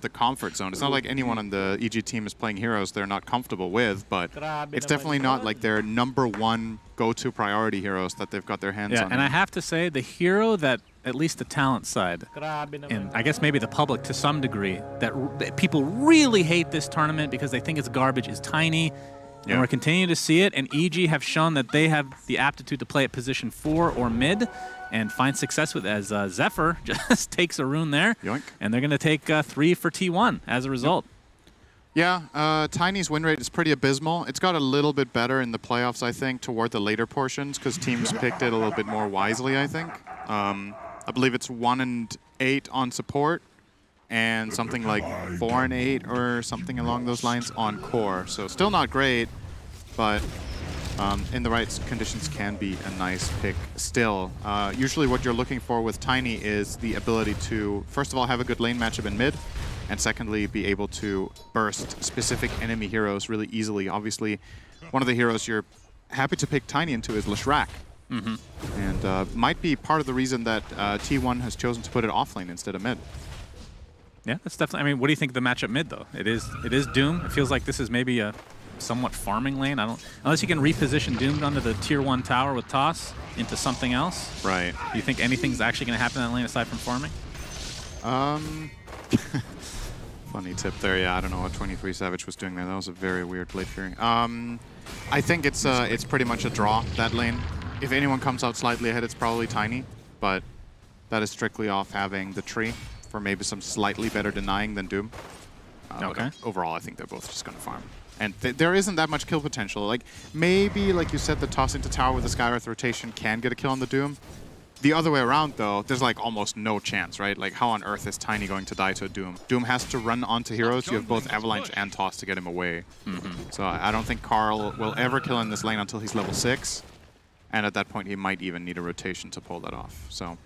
the comfort zone. It's not like anyone on the EG team is playing heroes they're not comfortable with, but it's definitely not like their #1 go-to priority heroes that they've got their hands on. Yeah, and I have to say, the hero that, at least the talent side, and I guess maybe the public to some degree, that people really hate this tournament because they think it's garbage, is Tiny. And we're continuing to see it, and EG have shown that they have the aptitude to play at position 4 or mid and find success with it, as Zephyr just takes a rune there. Yoink. And they're going to take 3 for T1 as a result. Yeah, Tiny's win rate is pretty abysmal. It's got a little bit better in the playoffs, I think, toward the later portions, because teams picked it a little bit more wisely, I think. I believe it's 1 and 8 on support, and something like 4 and 8 or something along those lines on core. So still not great, but in the right conditions can be a nice pick still. Usually what you're looking for with Tiny is the ability to, first of all, have a good lane matchup in mid, and secondly, be able to burst specific enemy heroes really easily. Obviously, one of the heroes you're happy to pick Tiny into is Leshrac. And might be part of the reason that T1 has chosen to put it off lane instead of mid. Yeah, that's definitely. I mean, what do you think of the matchup mid though? It is Doom. It feels like this is maybe a somewhat farming lane. Unless you can reposition Doom onto the tier 1 tower with Toss into something else. Right. Do you think anything's actually going to happen in that lane aside from farming? Funny tip there. Yeah, I don't know what 23 Savage was doing there. That was a very weird blade fearing. I think it's pretty much a draw, that lane. If anyone comes out slightly ahead, it's probably Tiny, but that is strictly off having the tree for maybe some slightly better denying than Doom. Okay. Overall, I think they're both just going to farm. And there isn't that much kill potential. Like, maybe, like you said, the toss into tower with the Sky Earth rotation can get a kill on the Doom. The other way around, though, there's like almost no chance, right? Like, how on earth is Tiny going to die to a Doom? Doom has to run onto heroes. You have both Avalanche and Toss to get him away. So I don't think Carl will ever kill in this lane until he's level 6. And at that point, he might even need a rotation to pull that off. So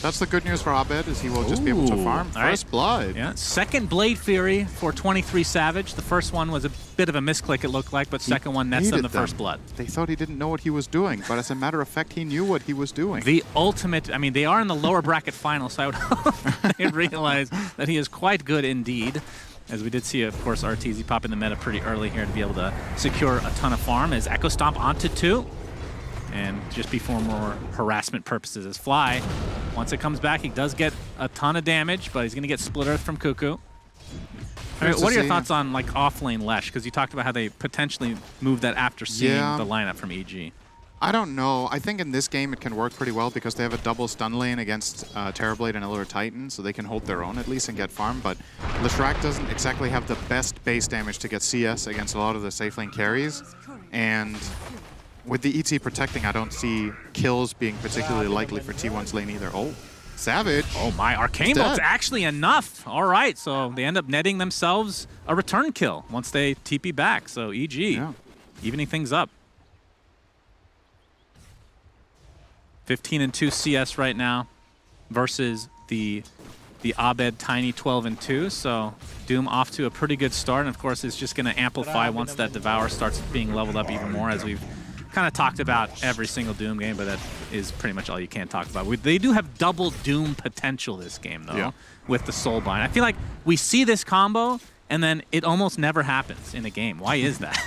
that's the good news for Abed, is he will just be able to farm first blood. Yeah, second Blade Fury for 23 Savage. The first one was a bit of a misclick, it looked like, but second one nets them the first blood. They thought he didn't know what he was doing, but as a matter of fact, he knew what he was doing. The ultimate, I mean, they are in the lower bracket final, so I would hope they realize that he is quite good indeed. As we did see, of course, RTZ pop in the meta pretty early here to be able to secure a ton of farm as Echo Stomp onto 2. And just before more harassment purposes as Fly. Once it comes back, he does get a ton of damage, but he's going to get Split Earth from Cuckoo. What are your thoughts on like off-lane Lesh? Because you talked about how they potentially moved that after seeing the lineup from EG. I don't know. I think in this game it can work pretty well because they have a double stun lane against Terrorblade and Elder Titan, so they can hold their own at least and get farm. But Leshrac doesn't exactly have the best base damage to get CS against a lot of the safe lane carries. And with the ET protecting, I don't see kills being particularly likely for T1's lane either. Oh, Savage. Oh my, Arcane Bolt's actually enough. All right, so they end up netting themselves a return kill once they TP back. So EG, evening things up. 15 and 2 CS right now versus the Abed Tiny 12 and 2. So Doom off to a pretty good start. And of course, it's just going to amplify once that Devour starts being leveled up even more, as we've kind of talked about every single Doom game, but that is pretty much all you can talk about. They do have double Doom potential this game, though, with the Soulbind. I feel like we see this combo, and then it almost never happens in a game. Why is that?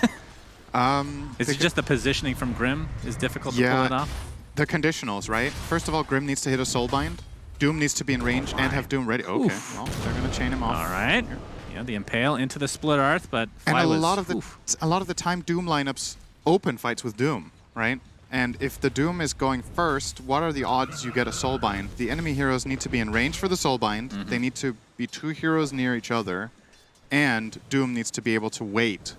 Is it just the positioning from Grim is difficult to pull it off? The conditionals, right? First of all, Grim needs to hit a Soulbind. Doom needs to be in range and have Doom ready. Okay, well, they're going to chain him off. All right. Yeah, the Impale into the Split Earth, but and a lot of the time, Doom lineups open fights with Doom, right? And if the Doom is going first, what are the odds you get a Soulbind? The enemy heroes need to be in range for the Soulbind. They need to be 2 heroes near each other, and Doom needs to be able to wait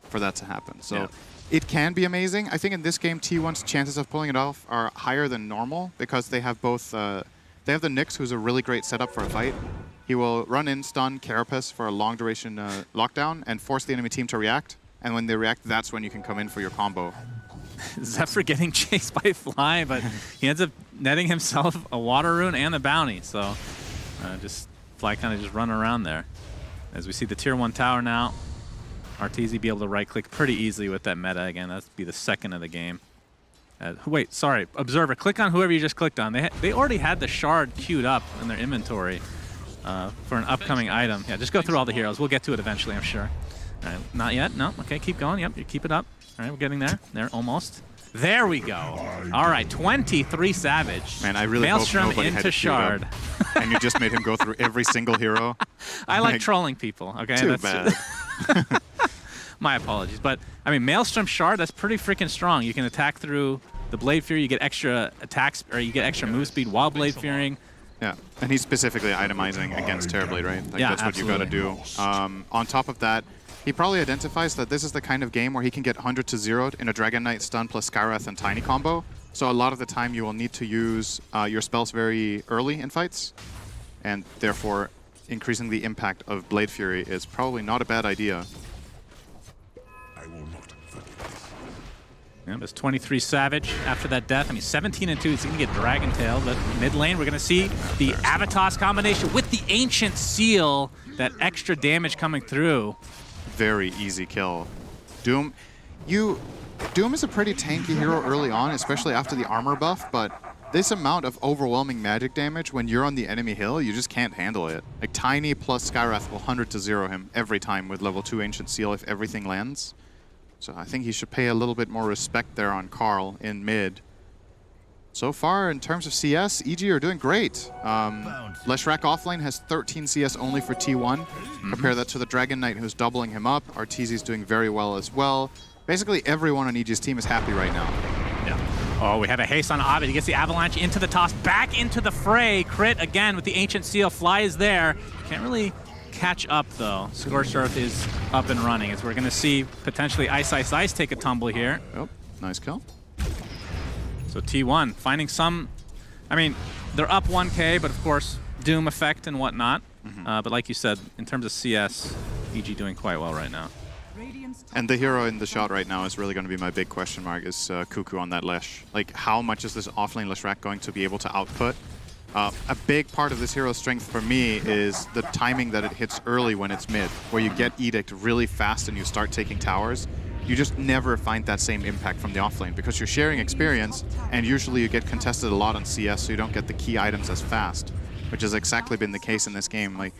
for that to happen. So it can be amazing. I think in this game, T1's chances of pulling it off are higher than normal because they have both. They have the Nyx, who's a really great setup for a fight. He will run in, stun, Carapace for a long duration lockdown, and force the enemy team to react. And when they react, that's when you can come in for your combo. Zephyr getting chased by Fly, but he ends up netting himself a Water Rune and a Bounty. So just Fly kind of just running around there. As we see the Tier 1 tower now, RTZ be able to right-click pretty easily with that meta. Again, that'd be the second of the game. Wait, sorry, Observer, click on whoever you just clicked on. They already had the shard queued up in their inventory. for an upcoming item. Yeah, just go through all the heroes. We'll get to it eventually, I'm sure. All right, not yet. No. Okay, keep going. Yep, you keep it up. All right, we're getting there. There, almost. There we go. All right, 23 Savage. Man, I really Maelstrom hope nobody into had it Shard. And you just made him go through every single hero. I like trolling people. Okay, Too bad. My apologies, but I mean, Maelstrom Shard. That's pretty freaking strong. You can attack through the Blade Fury. You get extra attacks, or you get extra move speed while Blade Furying. Yeah, and he's specifically itemizing against Terrorblade, right? Like, yeah, that's what absolutely. you gotta do. On top of that, he probably identifies that this is the kind of game where he can get 100 to 0'd in a Dragon Knight stun plus Skywrath and Tiny combo. So a lot of the time you will need to use your spells very early in fights, and therefore increasing the impact of Blade Fury is probably not a bad idea. I will not forget this. Yeah, there's 23 Savage after that death. I mean, 17 and 2. He's going to get Dragon Tail. But mid lane, we're going to see the Avatos combination with the Ancient Seal. That extra damage coming through. Very easy kill. Doom is a pretty tanky hero early on, especially after the armor buff, but this amount of overwhelming magic damage when you're on the enemy hill, you just can't handle it. Like, Tiny plus Skywrath will 100 to 0 him every time with level 2 Ancient Seal if everything lands. So I think he should pay a little bit more respect there on Karl in mid. So far, in terms of CS, EG are doing great. Leshrac offlane has 13 CS only for T1. Compare that to the Dragon Knight, who's doubling him up. Arteezy's doing very well as well. Basically, everyone on EG's team is happy right now. Yeah. Oh, we have a haste on Abed. He gets the Avalanche into the toss, back into the fray. Crit again with the Ancient Seal. Fly is there. Can't really catch up, though. Scorched Earth is up and running, as we're going to see potentially Ice Ice Ice take a tumble here. Oh, nice kill. So T1 finding some, I mean, they're up 1K, but of course, Doom effect and whatnot. But like you said, in terms of CS, EG doing quite well right now. And the hero in the shot right now is really going to be my big question mark, is Cuckoo on that Lesh. Like, how much is this offlane Leshrac going to be able to output? A big part of this hero's strength for me is the timing that it hits early when it's mid, where you get Edict really fast and you start taking towers. You just never find that same impact from the offlane because you're sharing experience, and usually you get contested a lot on CS, so you don't get the key items as fast, which has exactly been the case in this game. Like,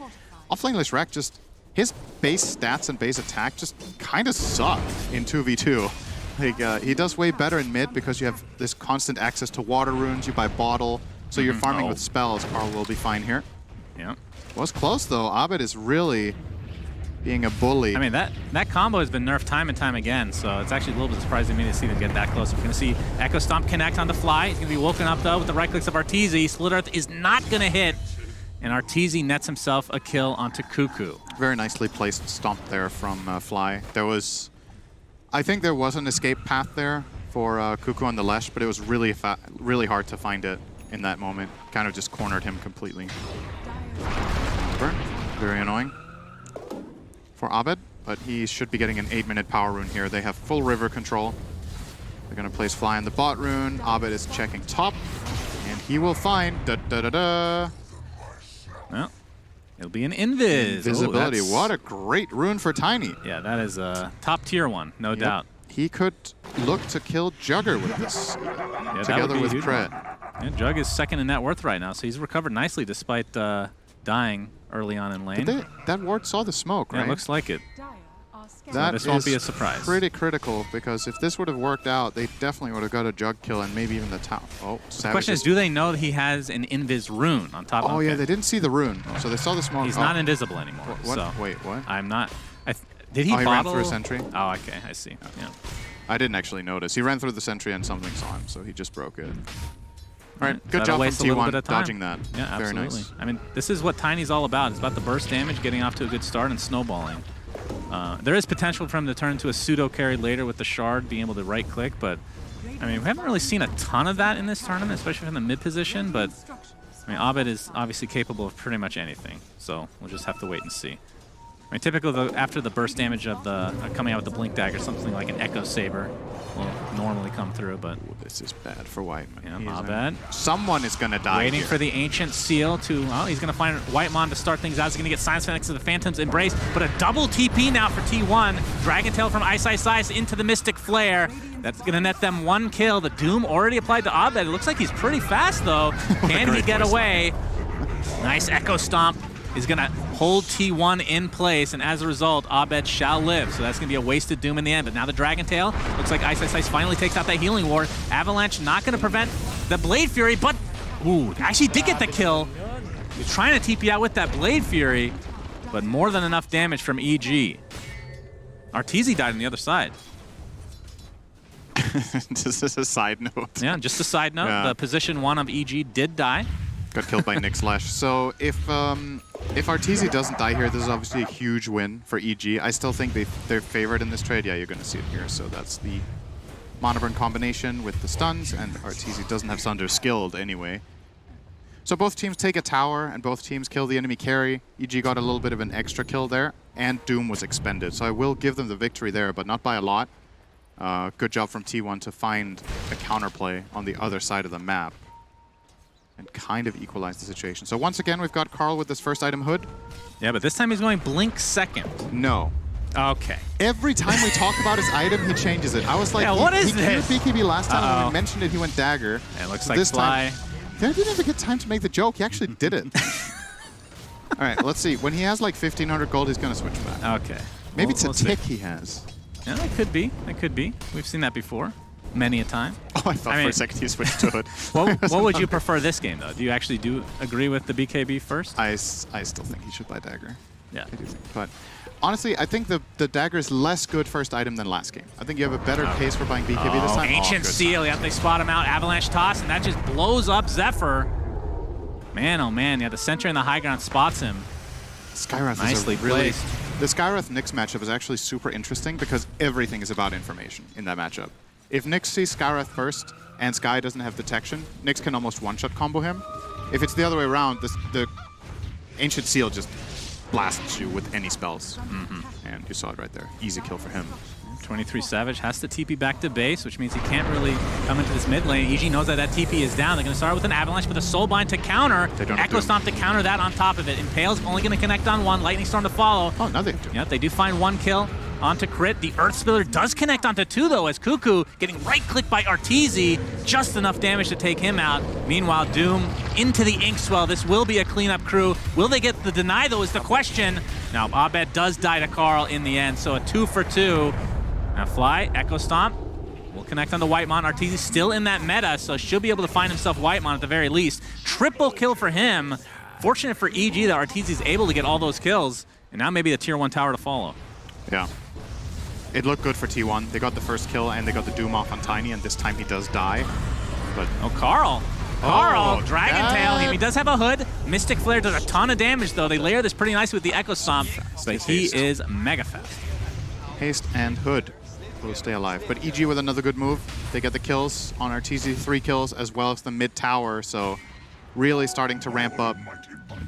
offlane Leshrac, just his base stats and base attack just kind of suck in 2v2. Like, he does way better in mid because you have this constant access to water runes, you buy bottle, so you're farming with spells. Karl will be fine here. Yeah. Was close though. Abed is really being a bully. I mean, that combo has been nerfed time and time again, so it's actually a little bit surprising to me to see them get that close. We're going to see Echo Stomp connect on the fly. He's going to be woken up, though, with the right clicks of Arteezy. Split Earth is not going to hit, and Arteezy nets himself a kill onto Cuckoo. Very nicely placed stomp there from Fly. I think there was an escape path there for Cuckoo on the Lesh, but it was really hard to find it in that moment. Kind of just cornered him completely. Very annoying for Abed, but he should be getting an 8-minute power rune here. They have full river control. They're going to place Fly on the bot rune. Abed is checking top, and he will find Well, it'll be an Invis. Invisibility. Ooh, what a great rune for Tiny. Yeah, that is a top tier one, no doubt. He could look to kill Jugger with this, together with Cred. Yeah, Jug is second in net worth right now, so he's recovered nicely despite dying early on in lane. That ward saw the smoke, right? Yeah, it looks like it. That this won't be a surprise. Pretty critical, because if this would have worked out, they definitely would have got a Jug kill and maybe even the tower. Oh, the question is, do they know that he has an Invis rune on top of him? Oh, yeah, they didn't see the rune, so they saw the smoke. He's not invisible anymore. What? So Wait, what? I'm not. Did he bottle? He ran through a bottle? sentry. Oh, okay, I see. Yeah. I didn't actually notice. He ran through the sentry and something saw him, so he just broke it. All right, good job from T1 dodging that. Yeah, absolutely. Very nice. I mean, this is what Tiny's all about. It's about the burst damage, getting off to a good start, and snowballing. There is potential for him to turn into a pseudo carry later with the Shard, being able to right-click, but I mean, we haven't really seen a ton of that in this tournament, especially from the mid position, but I mean, Abed is obviously capable of pretty much anything, so we'll just have to wait and see. I mean, typically, after the burst damage of the coming out with the Blink Dagger, something like an Echo Saber will normally come through, but... Ooh, this is bad for Whiteman. Yeah, not bad. Someone is going to die Waiting here. for the Ancient Seal to... Well, he's going to find Whitemon to start things out. He's going to get Science next to the Phantom's Embrace, but a double TP now for T1. Dragon Tail from Ice Ice Ice into the Mystic Flare. That's going to net them one kill. The Doom already applied to Abed. It looks like he's pretty fast, though. Can he get away? Nice Echo Stomp is going to hold T1 in place, and as a result, Abed shall live. So that's going to be a wasted Doom in the end. But now the Dragon Tail, looks like Ice Ice Ice finally takes out that Healing Ward. Avalanche not going to prevent the Blade Fury, but ooh, actually did get the kill. He's trying to TP out with that Blade Fury, but more than enough damage from EG. Arteezy died on the other side. Just as a side note. Yeah, just a side note. Yeah. The position 1 of EG did die. Got killed by Nick's Lash. So if Arteezy doesn't die here, this is obviously a huge win for EG. I still think they're favored in this trade. Yeah, you're going to see it here. So that's the Mana Burn combination with the stuns, and Arteezy doesn't have Sunder skilled anyway. So both teams take a tower, and both teams kill the enemy carry. EG got a little bit of an extra kill there, and Doom was expended. So I will give them the victory there, but not by a lot. Good job from T1 to find a counterplay on the other side of the map and kind of equalize the situation. So once again, we've got Carl with his first item hood. Yeah, but this time he's going Blink second. No. Okay. Every time we talk about his item, he changes it. I was like, yeah, what is this? He queued BKB last time, when we mentioned it, he went dagger. It looks like this Fly. They didn't even get time to make the joke. He actually did it. All right, let's see. When he has like 1,500 gold, he's going to switch back. Okay. Maybe it's a tick see. he has. Yeah, it could be. It could be. We've seen that before, many a time. Oh, I thought for a second he switched to it. What would you prefer this game, though? Do you actually agree with the BKB first? I still think he should buy dagger. Yeah. I do think. But honestly, I think the dagger is less good first item than last game. I think you have a better case for buying BKB this time. Ancient Seal. Yep, they spot him out. Avalanche toss, and that just blows up Zephyr. Man, oh man. Yeah, the center and the high ground spots him. Skyrath Nicely is a really... placed. The Skyrath Nyx matchup is actually super interesting because everything is about information in that matchup. If Nyx sees Skyrath first and Sky doesn't have detection, Nyx can almost one-shot combo him. If it's the other way around, the Ancient Seal just blasts you with any spells. And you saw it right there. Easy kill for him. 23 Savage has to TP back to base, which means he can't really come into this mid lane. EG knows that that TP is down. They're going to start with an Avalanche with a Soulbind to counter. Echo Stomp to counter that on top of it. Impale's only going to connect on one. Lightning Storm to follow. Oh, now they do. Yep, they do find one kill onto crit. The Earth Spiller does connect onto two, though, as Cuckoo getting right-clicked by Arteezy. Just enough damage to take him out. Meanwhile, Doom into the Inkswell. This will be a cleanup crew. Will they get the deny, though, is the question. Now, Abed does die to Carl in the end, so a 2 for 2. Now Fly, Echo Stomp, will connect on the Whitemon. Arteezy still in that meta, so she'll be able to find himself Whitemon at the very least. Triple kill for him. Fortunate for EG that Arteezy's able to get all those kills, and now maybe the tier 1 tower to follow. Yeah. It looked good for T1. They got the first kill, and they got the Doom off on Tiny, and this time he does die. But oh, Carl, Dragon Tail. God. He does have a hood. Mystic Flare does a ton of damage, though. They layer this pretty nicely with the Echo Stomp, but he is mega fast. Haste and Hood will stay alive. But EG with another good move. They get the kills on Arteezy, 3 kills, as well as the mid tower. So really starting to ramp up.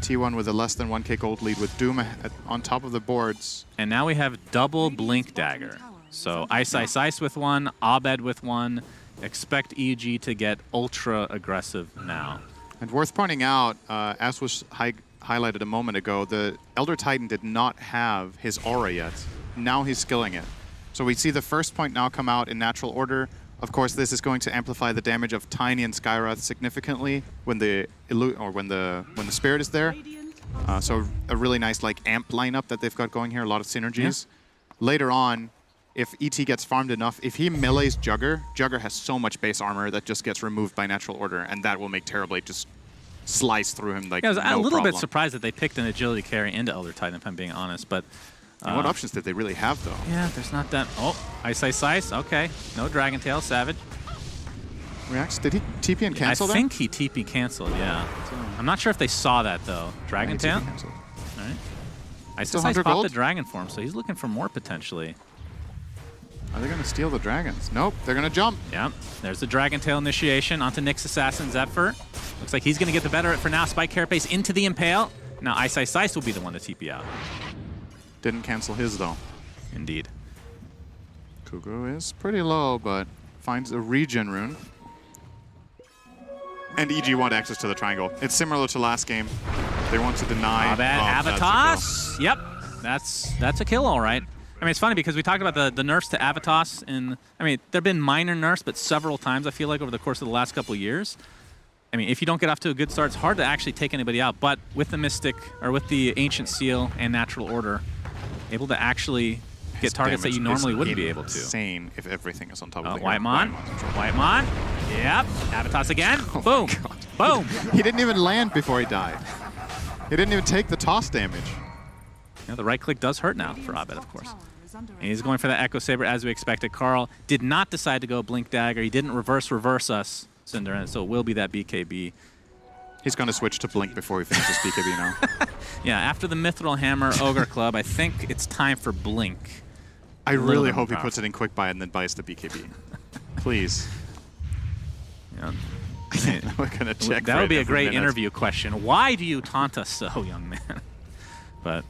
T1 with a less than 1k gold lead with Doom on top of the boards. And now we have double Blink Dagger. So Ice Ice Ice with one, Abed with one. Expect EG to get ultra aggressive now. And worth pointing out, as was highlighted a moment ago, the Elder Titan did not have his aura yet. Now he's skilling it. So we see the first point now come out in natural order. Of course, this is going to amplify the damage of Tiny and Skyrath significantly when the Spirit is there. So a really nice amp lineup that they've got going here. A lot of synergies. Yeah. Later on, if ET gets farmed enough, if he melees Jugger, Jugger has so much base armor that just gets removed by natural order, and that will make Terrorblade just slice through him like no problem. I was a little bit surprised that they picked an agility carry into Elder Titan, if I'm being honest, but. And what options did they really have, though? Yeah, there's not that. Oh, Ice Ice Ice. Okay, no Dragon Tail. Savage. Reacts. Did he TP and cancel I think he TP canceled, yeah. I'm not sure if they saw that, though. Dragon Tail? All right. Ice Ice Ice popped the Dragon form, so he's looking for more potentially. Are they going to steal the dragons? Nope, they're going to jump. Yep, there's the Dragon Tail initiation onto Nyx Assassin Zephyr. Looks like he's going to get the better of it for now. Spike Carapace into the Impale. Now Ice Ice Ice will be the one to TP out. Didn't cancel his, though. Indeed. Kugu is pretty low, but finds a regen rune. And EG want access to the triangle. It's similar to last game. They want to deny... Avatos. Yep, that's a kill, all right. I mean, it's funny because we talked about the nerfs to Avatos, and I mean, there have been minor nerfs, but several times, I feel like, over the course of the last couple of years. I mean, if you don't get off to a good start, it's hard to actually take anybody out. But with the Mystic, or with the Ancient Seal and Natural Order, able to actually get targets that you normally wouldn't be able to. Insane if everything is on top of the Whitemon. Whitemon. Yep. Avatos again. Boom. Boom. He didn't even land before he died. He didn't even take the toss damage. Yeah, the right click does hurt now for Abed, of course. And he's going for that Echo Saber as we expected. Carl did not decide to go Blink Dagger. He didn't reverse us, Cinder, and so it will be that BKB. He's going to switch to Blink before he finishes BKB now. Yeah, after the Mithril Hammer Ogre Club, I think it's time for Blink. I really hope he puts it in Quick Buy and then buys the BKB. Please. Yeah. We're going to check. That would be a great interview question. Why do you taunt us so, young man? But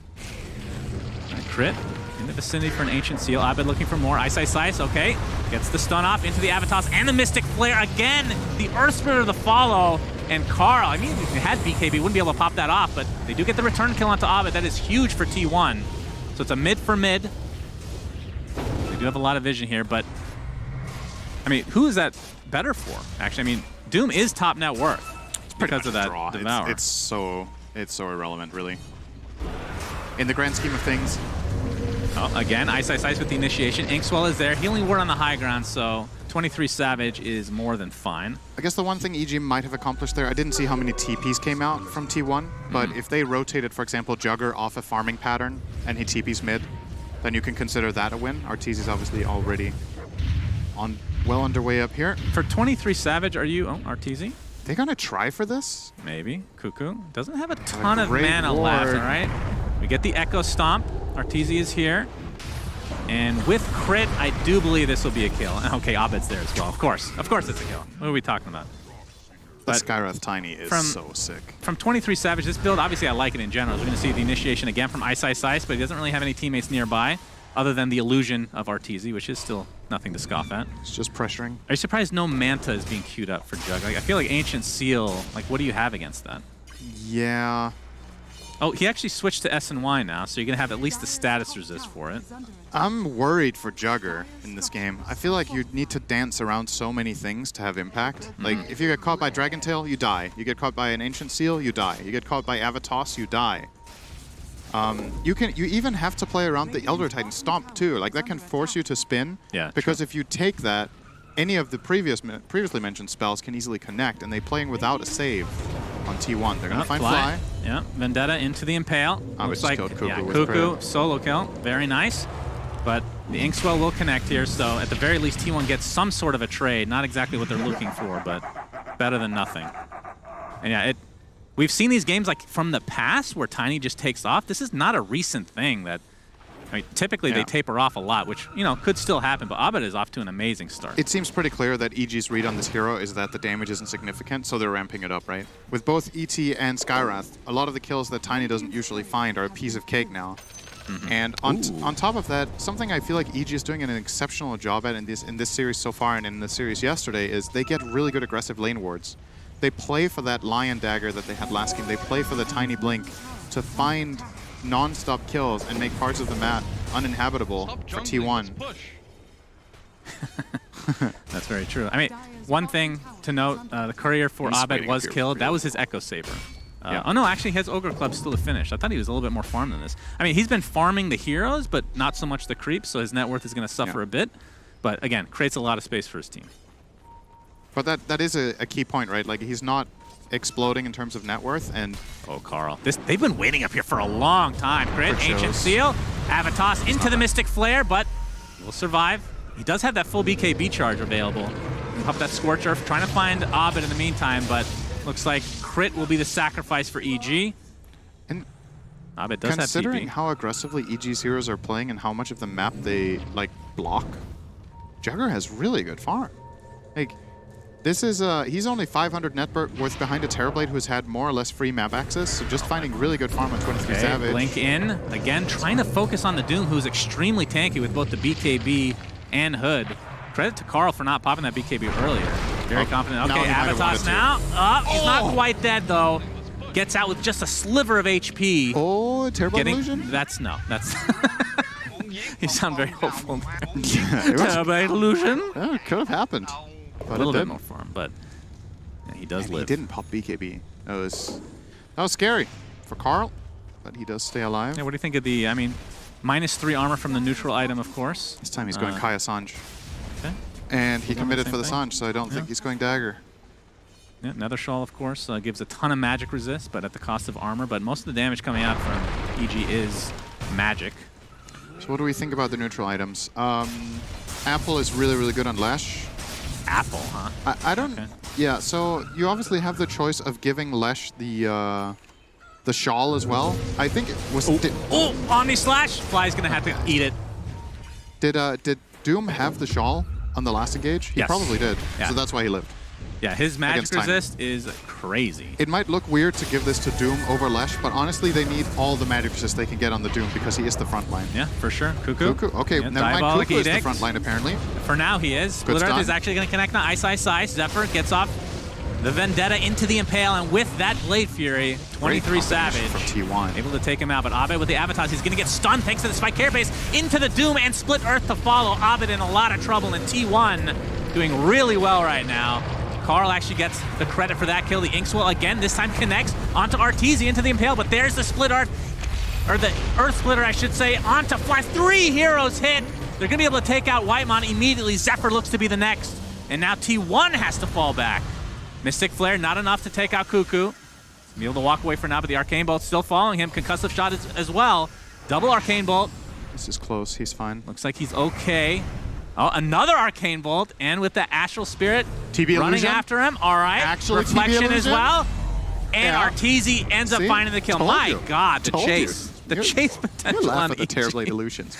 crit in the vicinity for an Ancient Seal. Abed looking for more. Ice, Ice, Ice. Okay. Gets the stun off into the Avatos and the Mystic Flare. Again, the Earth Spirit, the follow. And Carl, I mean, if they had BKB, wouldn't be able to pop that off, but they do get the return kill onto Abed. That is huge for T1. So it's a mid for mid. They do have a lot of vision here, but I mean, who is that better for? Actually, I mean, Doom is top net worth because of that Devour. It's so irrelevant, really. In the grand scheme of things. Oh, again, Ice, Ice, Ice with the initiation. Inkswell is there. Healing Word on the high ground, so 23 Savage is more than fine. I guess the one thing EG might have accomplished there, I didn't see how many TPs came out from T1, but if they rotated, for example, Jugger off a farming pattern and he TPs mid, then you can consider that a win. Arteezy is obviously already well underway up here. For 23 Savage, are you... Oh, Arteezy? They gonna try for this? Maybe. Cuckoo doesn't have a ton of mana left, all right? We get the Echo Stomp. Arteezy is here. And with crit, I do believe this will be a kill. Okay, Abed's there as well. Of course it's a kill. What are we talking about? The Skywrath Tiny is so sick. From 23 Savage, this build, obviously I like it in general. We're going to see the initiation again from Ice, Ice, Ice, but he doesn't really have any teammates nearby other than the illusion of Arteezy, which is still nothing to scoff at. It's just pressuring. Are you surprised no Manta is being queued up for Jug? Like, I feel like Ancient Seal, like, what do you have against that? Yeah. Oh, he actually switched to SNY now, so you're going to have at least the status resist for it. I'm worried for Jugger in this game. I feel like you need to dance around so many things to have impact. Like, if you get caught by Dragon Tail, you die. You get caught by an Ancient Seal, you die. You get caught by Avatos, you die. You even have to play around the Elder Titan Stomp too. Like, that can force you to spin. Yeah. Because if you take that, any of the previously mentioned spells can easily connect, and they playing without a save on T1. They're gonna find Fly. Yeah, Vendetta into the Impale. Looks like Cuckoo, yeah, Cuckoo solo kill, very nice. But the Inkswell will connect here, so at the very least T1 gets some sort of a trade. Not exactly what they're looking for, but better than nothing. And yeah, we've seen these games like from the past where Tiny just takes off. This is not a recent thing that, I mean, typically they taper off a lot, which, you know, could still happen, but Abed is off to an amazing start. It seems pretty clear that EG's read on this hero is that the damage isn't significant, so they're ramping it up, right? With both ET and Skywrath, a lot of the kills that Tiny doesn't usually find are a piece of cake now. And on top of that, something I feel like EG is doing an exceptional job at in this series so far and in the series yesterday is they get really good aggressive lane wards. They play for that Lion Dagger that they had last game. They play for the Tiny Blink to find non-stop kills and make parts of the map uninhabitable for T1. That's very true. I mean, one thing to note, the courier for Abed was killed. That was his Echo Saber. Oh no, actually his Ogre Club still a finish. I thought he was a little bit more farmed than this. I mean, he's been farming the heroes, but not so much the creeps, so his net worth is going to suffer a bit. But again, creates a lot of space for his team. But that is a key point, right? Like, he's not exploding in terms of net worth, and... Oh, Carl. They've been waiting up here for a long time. Crit, Ancient Seal, Avatos into the Mystic Flare, but will survive. He does have that full BKB charge available. Pop that Scorch Earth, trying to find Abed in the meantime, but looks like Crit will be the sacrifice for EG. And Abed does have TP. Considering how aggressively EG's heroes are playing and how much of the map they, like, block, Jugger has really good farm. Like, this is, he's only 500 net worth behind a Terrorblade who's had more or less free map access, so just finding really good farm on 23 Savage. Blink in, again, trying to focus on the Doom, who's extremely tanky with both the BKB and Hood. Credit to Carl for not popping that BKB earlier. Very confident. Okay, Avatos now. He's not quite dead, though. Gets out with just a sliver of HP. Oh, Terrorblade illusion? That's you sound very hopeful. Yeah, Terrorblade illusion? Yeah, it could have happened. A little bit more for him, but Yeah, he does And live. he didn't pop BKB. That was scary for Carl, but he does stay alive. Yeah, what do you think of the, I mean, -3 armor from the neutral item, of course. This time he's going Kaya Sanj. Okay. And he committed for the same thing? Sanj, so I don't think he's going Dagger. Yeah, Nether Shawl, of course, gives a ton of magic resist, but at the cost of armor. But most of the damage coming out from EG is magic. So what do we think about the neutral items? Apple is really, really good on Lesh. Apple, huh? I don't... Okay. Yeah, so you obviously have the choice of giving Lesh the shawl as well. I think it was... Oh, Omni Slash! Fly's gonna have to eat it. Did Doom have the shawl on the last engage? He Yes. probably did. Yeah. So that's why he lived. Yeah, his magic Against Tiny. resist is crazy. It might look weird to give this to Doom over Lesh, but honestly, they need all the magic resist they can get on the Doom because he is the front line. Yeah, for sure. Cuckoo. Cuckoo. Okay, Yeah, never mind. Diabolic Cuckoo is the Edict. front line, apparently. For now, he is. Split Earth stun. is actually going to connect now. Ice, Ice, Ice. Zephyr gets off the Vendetta into the Impale, and with that Blade Fury, 23 Savage. From T1. Able to take him out, but Abed with the Avatars, he's going to get stunned thanks to the Spike Carapace into the Doom and Split Earth to follow. Abed in a lot of trouble, and T1 doing really well right now. Carl actually gets the credit for that kill. The Inkswell again, this time connects onto Arteezy into the Impale, but there's the Split Earth, or the Earth Splitter, I should say, onto Fly. 3 heroes hit. They're going to be able to take out Whitemon immediately. Zephyr looks to be the next, and now T1 has to fall back. Mystic Flare, not enough to take out Cuckoo. Be able to walk away for now, but the Arcane Bolt still following him. Concussive shot as well. Double Arcane Bolt. This is close. He's fine. Looks like he's okay. Oh, another Arcane Bolt, and with the Astral Spirit TB running illusion? after him. All right, Actually, TB Reflection as illusion? well. And Yeah. Arteezy ends up See? finding the kill. Told My you. God, the Told chase. you. The You're- chase You potential laugh on at the EG. Terriblade illusions.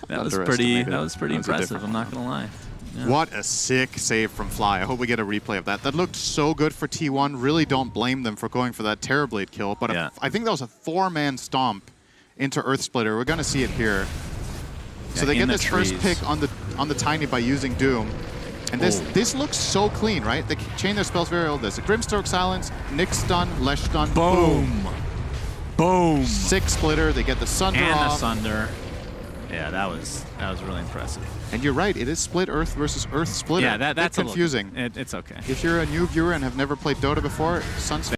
That was pretty Underestimated. That was a impressive, different I'm not going to lie. Yeah. What a sick save from Fly. I hope we get a replay of that. That looked so good for T1. Really don't blame them for going for that Terrorblade kill. But Yeah. I think that was a 4-man stomp into Earth Splitter. We're going to see it here. So Yeah, they in get the this first trees. pick on the Tiny by using Doom. And this looks so clean, right? They chain their spells very well. There's a Grimstroke Silence, Nick stun, Lesh stun, Boom. Boom. 6 Splitter. They get the Sunder And the off. Sunder. Yeah, that was really impressive. And you're right. It is Split Earth versus Earth Splitter. Yeah, that's Bit confusing. It's okay. If you're a new viewer and have never played Dota before, Sun's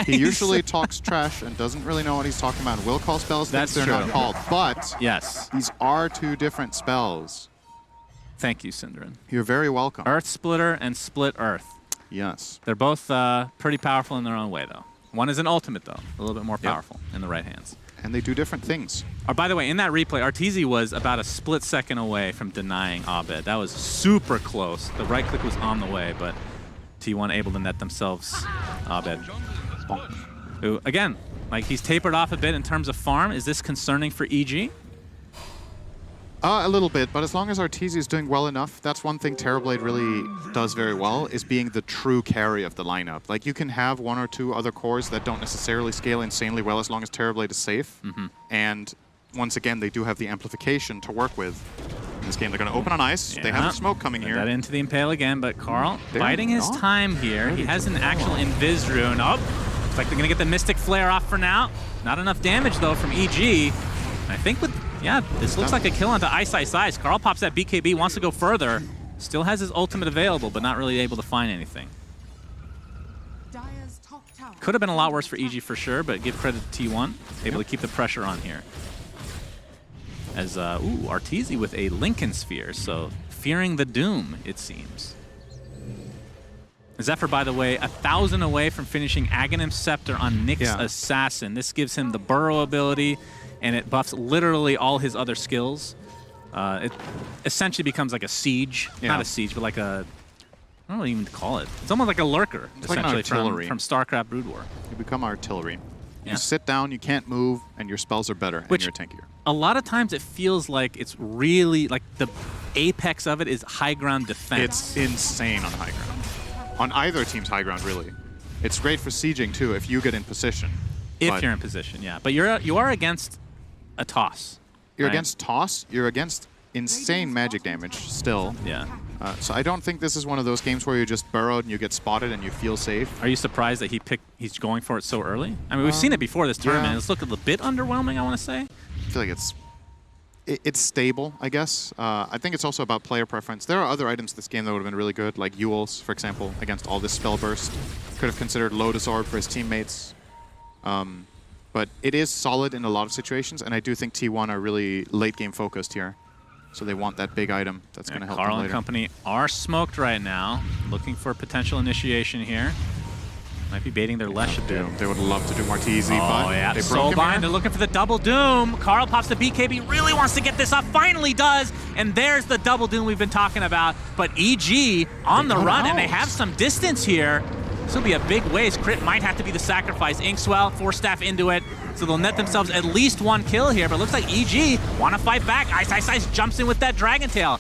he usually talks trash and doesn't really know what he's talking about. Will call spells things That's they're not true. called, but Yes. these are 2 different spells. Thank you, Synderen. You're very welcome. Earth Splitter and Split Earth. Yes. They're both pretty powerful in their own way, though. One is an ultimate, though, a little bit more powerful in the right hands. And they do different things. By the way, in that replay, Arteezy was about a split second away from denying Abed. That was super close. The right click was on the way, but T1 able to net themselves Abed. Who, again, like he's tapered off a bit in terms of farm. Is this concerning for EG? A little bit, but as long as Arteezy is doing well enough, that's one thing Terrorblade really does very well, is being the true carry of the lineup. Like, you can have 1 or 2 other cores that don't necessarily scale insanely well as long as Terrorblade is safe. And once again, they do have the amplification to work with. In this game, they're going to open on ice. They have the smoke coming here. That into the Impale again, but Carl They're biding his not time here. He has an actual Invis rune. Oh, looks like they're going to get the Mystic Flare off for now. Not enough damage, though, from EG. I think with, yeah, this looks like a kill onto Ice Ice Ice. Carl pops that BKB, wants to go further. Still has his ultimate available, but not really able to find anything. Could have been a lot worse for EG for sure, but give credit to T1. Able to keep the pressure on here. As, Arteezy with a Lincoln Sphere, so fearing the Doom, it seems. Zephyr, by the way, 1,000 away from finishing Aghanim Scepter on Nyx's Assassin. This gives him the Burrow ability, and it buffs literally all his other skills. It essentially becomes like a siege. Not a siege, but like a... I don't know what even to call it. It's almost like a lurker, It's like an essentially, artillery. from StarCraft Brood War. You become artillery. Yeah. You sit down, you can't move, and your spells are better, and you're tankier. A lot of times it feels like it's really, like the apex of it is high ground defense. It's insane on high ground. On either team's high ground, really. It's great for sieging, too, if you get in position. If you're in position, yeah. But you are against a toss. You're right? against toss, you're against insane magic damage still. Yeah. So I don't think this is one of those games where you just burrowed and you get spotted and you feel safe. Are you surprised that he's going for it so early? I mean, we've seen it before this tournament. yeah. It's looked a bit underwhelming, I want to say. I feel like it's it's stable, I guess. I think it's also about player preference. There are other items this game that would have been really good, like Yule's, for example, against all this spell burst. Could have considered Lotus Orb for his teammates. But it is solid in a lot of situations, and I do think T1 are really late game focused here. So they want that big item that's going to help them Carl later. and company are smoked right now, looking for potential initiation here. Might be baiting their Lesh a bit. They would love to do Martizi, Oh but yeah, they broke him Soulbind, here. they're looking for the double doom. Carl pops the BKB, really wants to get this up, finally does, and there's the double doom we've been talking about. But EG on the run, and they have some distance here. This will be a big waste. Crit might have to be the sacrifice. Inkswell, Force Staff into it, so they'll net themselves at least one kill here, but it looks like EG want to fight back. Ice jumps in with that Dragon Tail.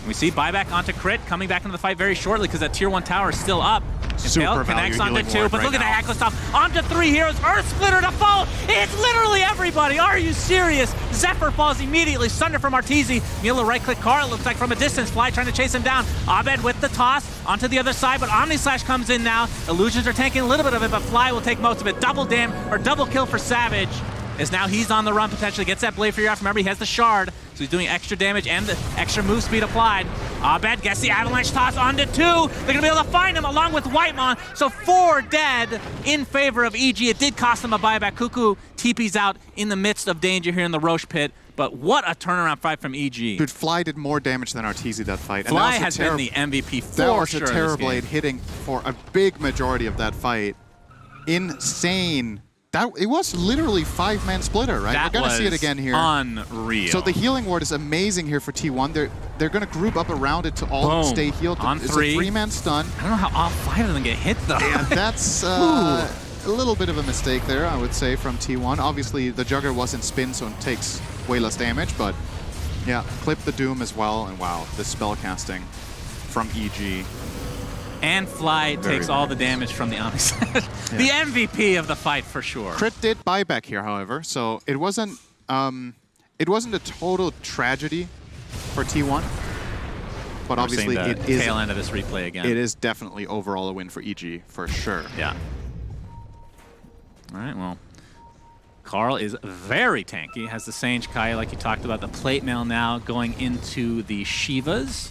We see buyback onto Crit, coming back into the fight very shortly because that tier 1 tower is still up. Super connects value onto healing 2, ward but right look at now. the Hackle Stop onto 3 heroes. Earth Splitter to fall. It's literally everybody. Are you serious? Zephyr falls immediately. Sunder from Arteezy. Mila right-click Carl, looks like from a distance. Fly trying to chase him down. Abed with the toss onto the other side, but Omni Slash comes in now. Illusions are tanking a little bit of it, but Fly will take most of it. Double kill for Savage. As now he's on the run, potentially gets that Blade Fury off. Remember, he has the shard, so he's doing extra damage and the extra move speed applied. Abed gets the Avalanche toss onto 2. They're gonna be able to find him along with Whitemon. So 4 dead in favor of EG. It did cost them a buyback. Cuckoo TP's out in the midst of danger here in the Roche pit. But what a turnaround fight from EG. Dude, Fly did more damage than Arteezy that fight. Fly has been the MVP for that was sure. a Terrorblade hitting for a big majority of that fight. Insane. It was literally 5-man splitter, right? That We're gonna see it again here. Unreal. So the healing ward is amazing here for T1. They're gonna group up around it to all stay healed. On it's 3. a 3-man stun. I don't know how all 5 of them get hit though. And that's a little bit of a mistake there, I would say, from T1. Obviously, the Jugger wasn't spin, so it takes way less damage, but yeah, clip the Doom as well, and wow, the spell casting from EG. And Fly takes all the damage from the Omni Slash. The MVP of the fight for sure. Crit did buyback here, however, so it wasn't a total tragedy for T1. But We're obviously, seeing the it is tail end of this replay again. It is definitely overall a win for EG for sure. Yeah. All right. Well, Carl is very tanky. Has the Sage Kai, like you talked about, the plate mail now going into the Shivas.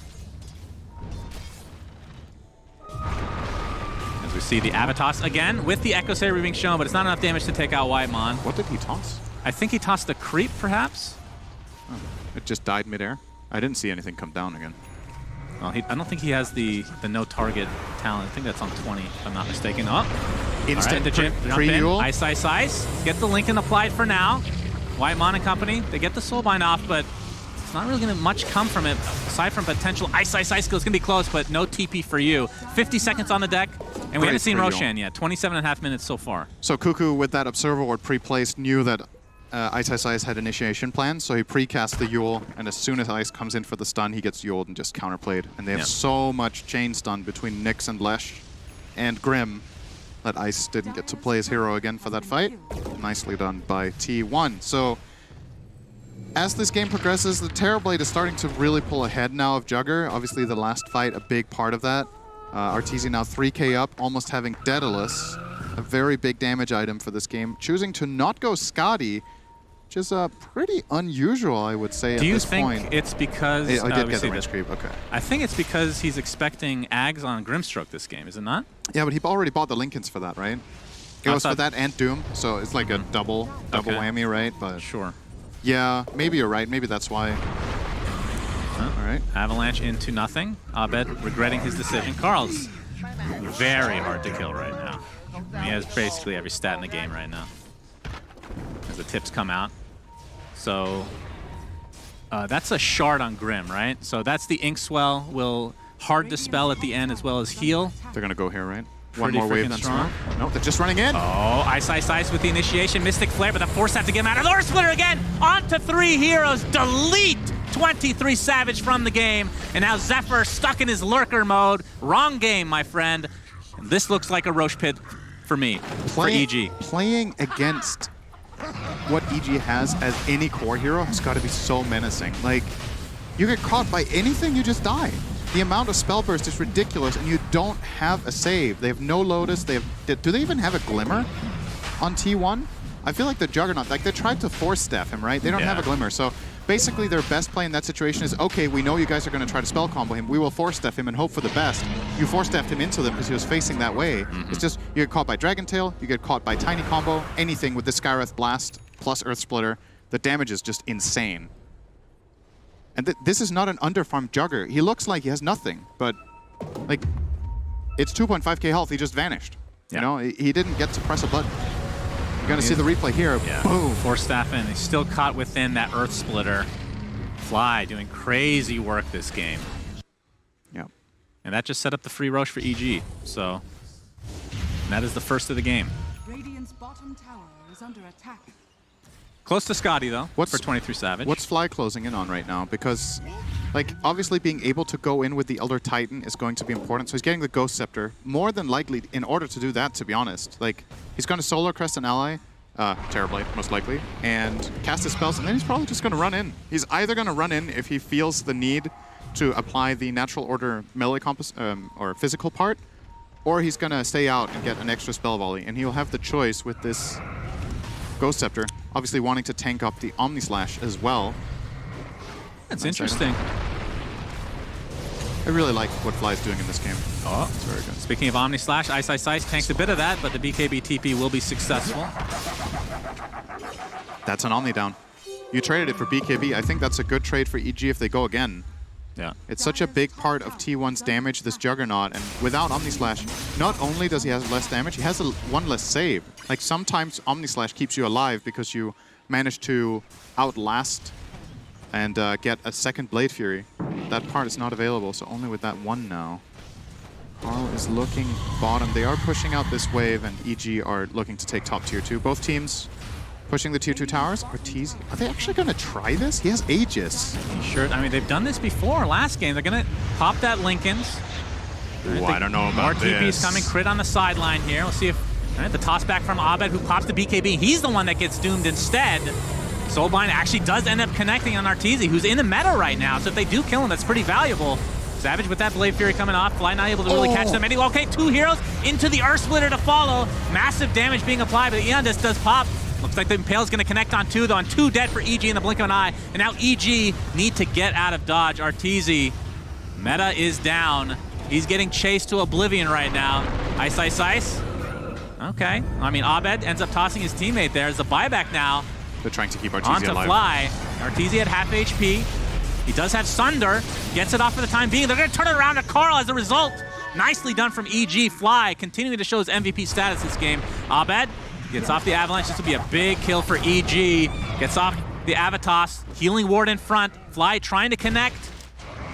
As we see the Avatos again with the Echo Saber being shown, but it's not enough damage to take out Whitemon. What did he toss? I think he tossed the creep, perhaps. Oh, it just died midair. I didn't see anything come down again. Well, I don't think he has the no target talent. I think that's on 20, if I'm not mistaken. Oh, Instant all right, jump pre-Yule. in. Ice. Get the Lincoln applied for now. Whitemon and company, they get the Soulbind off, but it's not really going to much come from it, aside from potential Ice skills. It's going to be close, but no TP for you. 50 seconds on the deck, and we haven't seen Roshan yet. 27.5 minutes so far. So Cuckoo, with that Observer Ward pre-placed, knew that Ice had initiation plans, so he pre-cast the Yule, and as soon as Ice comes in for the stun, he gets Yuled and just counterplayed. And they have so much chain stun between Nyx and Lesh and Grim that Ice didn't get to play his hero again for that fight. Nicely done by T1. So as this game progresses, the Terrorblade is starting to really pull ahead now of Jugger. Obviously, the last fight, a big part of that. Arteezy now 3k up, almost having Daedalus, a very big damage item for this game. Choosing to not go Skadi, which is pretty unusual, I would say, at this point. Do you think it's because... I did get the range creep, okay. I think it's because he's expecting Ags on Grimstroke this game, is it not? Yeah, but he already bought the Lincolns for that, right? It was for that and Doom, so it's like a double whammy, right? But sure. Yeah, maybe you're right. Maybe that's why. All right. Avalanche into nothing. Abed regretting his decision. Carl's very hard to kill right now. He has basically every stat in the game right now as the tips come out. So that's a shard on Grim, right? So that's the Inkswell. Will hard dispel at the end as well as heal. They're going to go here, right? Pretty One more wave than strong. smoke. No, they're just running in. Oh, Ice with the initiation. Mystic Flare, but the Force have to get him out of the Lord Splitter again. On to 3 heroes. Delete 23 Savage from the game. And now Zephyr stuck in his lurker mode. Wrong game, my friend. And this looks like a Roche pit for me, for EG. Playing against what EG has as any core hero has got to be so menacing. Like, you get caught by anything, you just die. The amount of spell burst is ridiculous, and you don't have a save. They have no Lotus. Do they even have a Glimmer on T1? I feel like the Juggernaut, like they tried to force staff him, right? They don't have a Glimmer. So basically their best play in that situation is, okay, we know you guys are going to try to spell combo him. We will force def him and hope for the best. You force defed him into them because he was facing that way. It's just, you get caught by Dragon Tail, you get caught by Tiny Combo, anything with the Skywrath Blast plus Earth Splitter. The damage is just insane. And this is not an underfarmed Jugger. He looks like he has nothing, but like, it's 2.5k health, he just vanished. You know, he didn't get to press a button. You're going to see the replay here. Yeah. Boom. Force staff in. He's still caught within that Earth Splitter. Fly doing crazy work this game. Yeah. And that just set up the free Roche for EG. So that is the first of the game. Radiant's bottom tower is under attack. Close to Scotty, though, for 23 Savage. What's Fly closing in on right now? Because, like, obviously being able to go in with the Elder Titan is going to be important. So he's getting the Ghost Scepter. More than likely, in order to do that, to be honest, like, he's going to Solar Crest an ally, Terrorblade, most likely, and cast his spells, and then he's probably just going to run in. He's either going to run in if he feels the need to apply the Natural Order melee or physical part, or he's going to stay out and get an extra spell volley, and he'll have the choice with this Ghost Scepter, obviously wanting to tank up the Omni Slash as well. That's interesting. I really like what Fly's doing in this game. Oh, it's very good. Speaking of Omni Slash, Ice Ice Ice tanks a bit of that, but the BKB TP will be successful. That's an Omni down. You traded it for BKB. I think that's a good trade for EG if they go again. Yeah. It's such a big part of T1's damage, this Juggernaut, and without Omni Slash, not only does he have less damage, he has one less save. Like, sometimes Omni Slash keeps you alive because you manage to outlast and get a second Blade Fury. That part is not available, so only with that one now. Carl is looking bottom. They are pushing out this wave, and EG are looking to take top tier 2. Both teams pushing the tier 2 towers. Ortiz, are they actually going to try this? He has Aegis. Sure. I mean, they've done this before. Last game, they're going to pop that Linken's. Ooh, I don't know about this. More TP's coming. Crit on the sideline here. We'll see if the toss back from Abed, who pops the BKB. He's the one that gets doomed instead. Soulbind actually does end up connecting on Arteezy, who's in the meta right now. So if they do kill him, that's pretty valuable. Savage with that Blade Fury coming off. Fly not able to really catch them. Okay, 2 heroes into the Earth Splitter to follow. Massive damage being applied, but Eondis does pop. Looks like the Impale's going to connect on 2, though. On 2 dead for EG in the blink of an eye. And now EG need to get out of dodge. Arteezy, meta is down. He's getting chased to oblivion right now. Ice, Ice, Ice. Okay. I mean, Abed ends up tossing his teammate there. There's a buyback now. They're trying to keep Arteezy alive. On to Fly. Arteezy at half HP. He does have Sunder. Gets it off for the time being. They're going to turn it around to Carl as a result. Nicely done from EG. Fly continuing to show his MVP status this game. Abed gets off the Avalanche. This will be a big kill for EG. Gets off the Avatos. Healing ward in front. Fly trying to connect.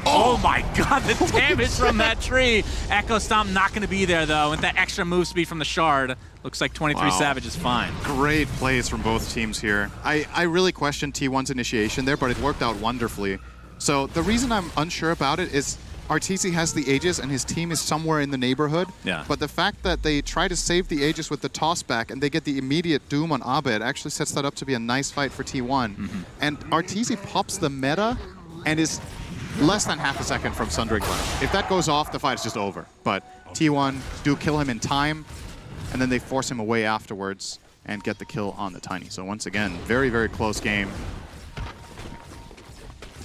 Oh my god, the damage from that tree. Echo Stomp not going to be there, though. With that extra move speed from the Shard, looks like 23 Savage is fine. Great plays from both teams here. I really questioned T1's initiation there, but it worked out wonderfully. So the reason I'm unsure about it is Arteezy has the Aegis and his team is somewhere in the neighborhood. Yeah. But the fact that they try to save the Aegis with the toss back and they get the immediate doom on Abed actually sets that up to be a nice fight for T1. And Arteezy pops the meta and is less than half a second from Sundering Clash. If that goes off, the fight is just over. But T1 do kill him in time, and then they force him away afterwards and get the kill on the Tiny. So once again, very, very close game.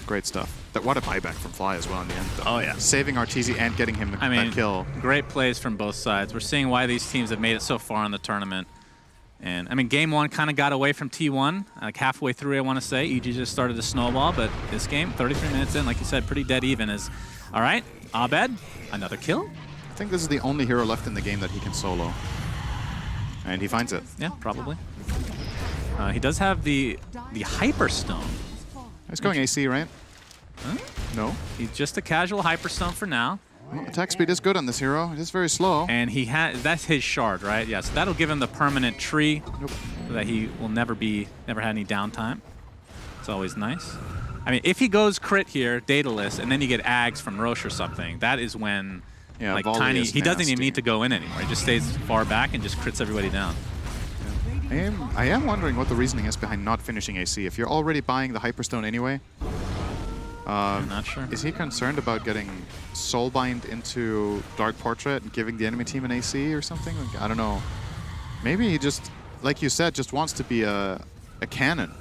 Great stuff. What a buyback from Fly as well in the end, though. Oh, yeah. Saving Arteezy and getting him that kill. Great plays from both sides. We're seeing why these teams have made it so far in the tournament. And, I mean, game 1 kind of got away from T1. Like halfway through, I want to say. EG just started to snowball, but this game, 33 minutes in, like you said, pretty dead even. All right, Abed, another kill? I think this is the only hero left in the game that he can solo. And he finds it. Yeah, probably. He does have the Hyperstone. He's going AC, right? Huh? No. He's just a casual Hyperstone for now. Well, attack speed is good on this hero. It is very slow. And he that's his shard, right? Yeah, so that'll give him the permanent tree so that he will never have any downtime. It's always nice. I mean, if he goes crit here, dataless, and then you get Ags from Roche or something, that is when like Tiny, he doesn't even need to go in anymore. He just stays far back and just crits everybody down. Yeah. I am wondering what the reasoning is behind not finishing AC. If you're already buying the Hyperstone anyway, I'm not sure. Is he concerned about getting Soulbind into Dark Portrait and giving the enemy team an AC or something? Like, I don't know. Maybe he just, like you said, just wants to be a cannon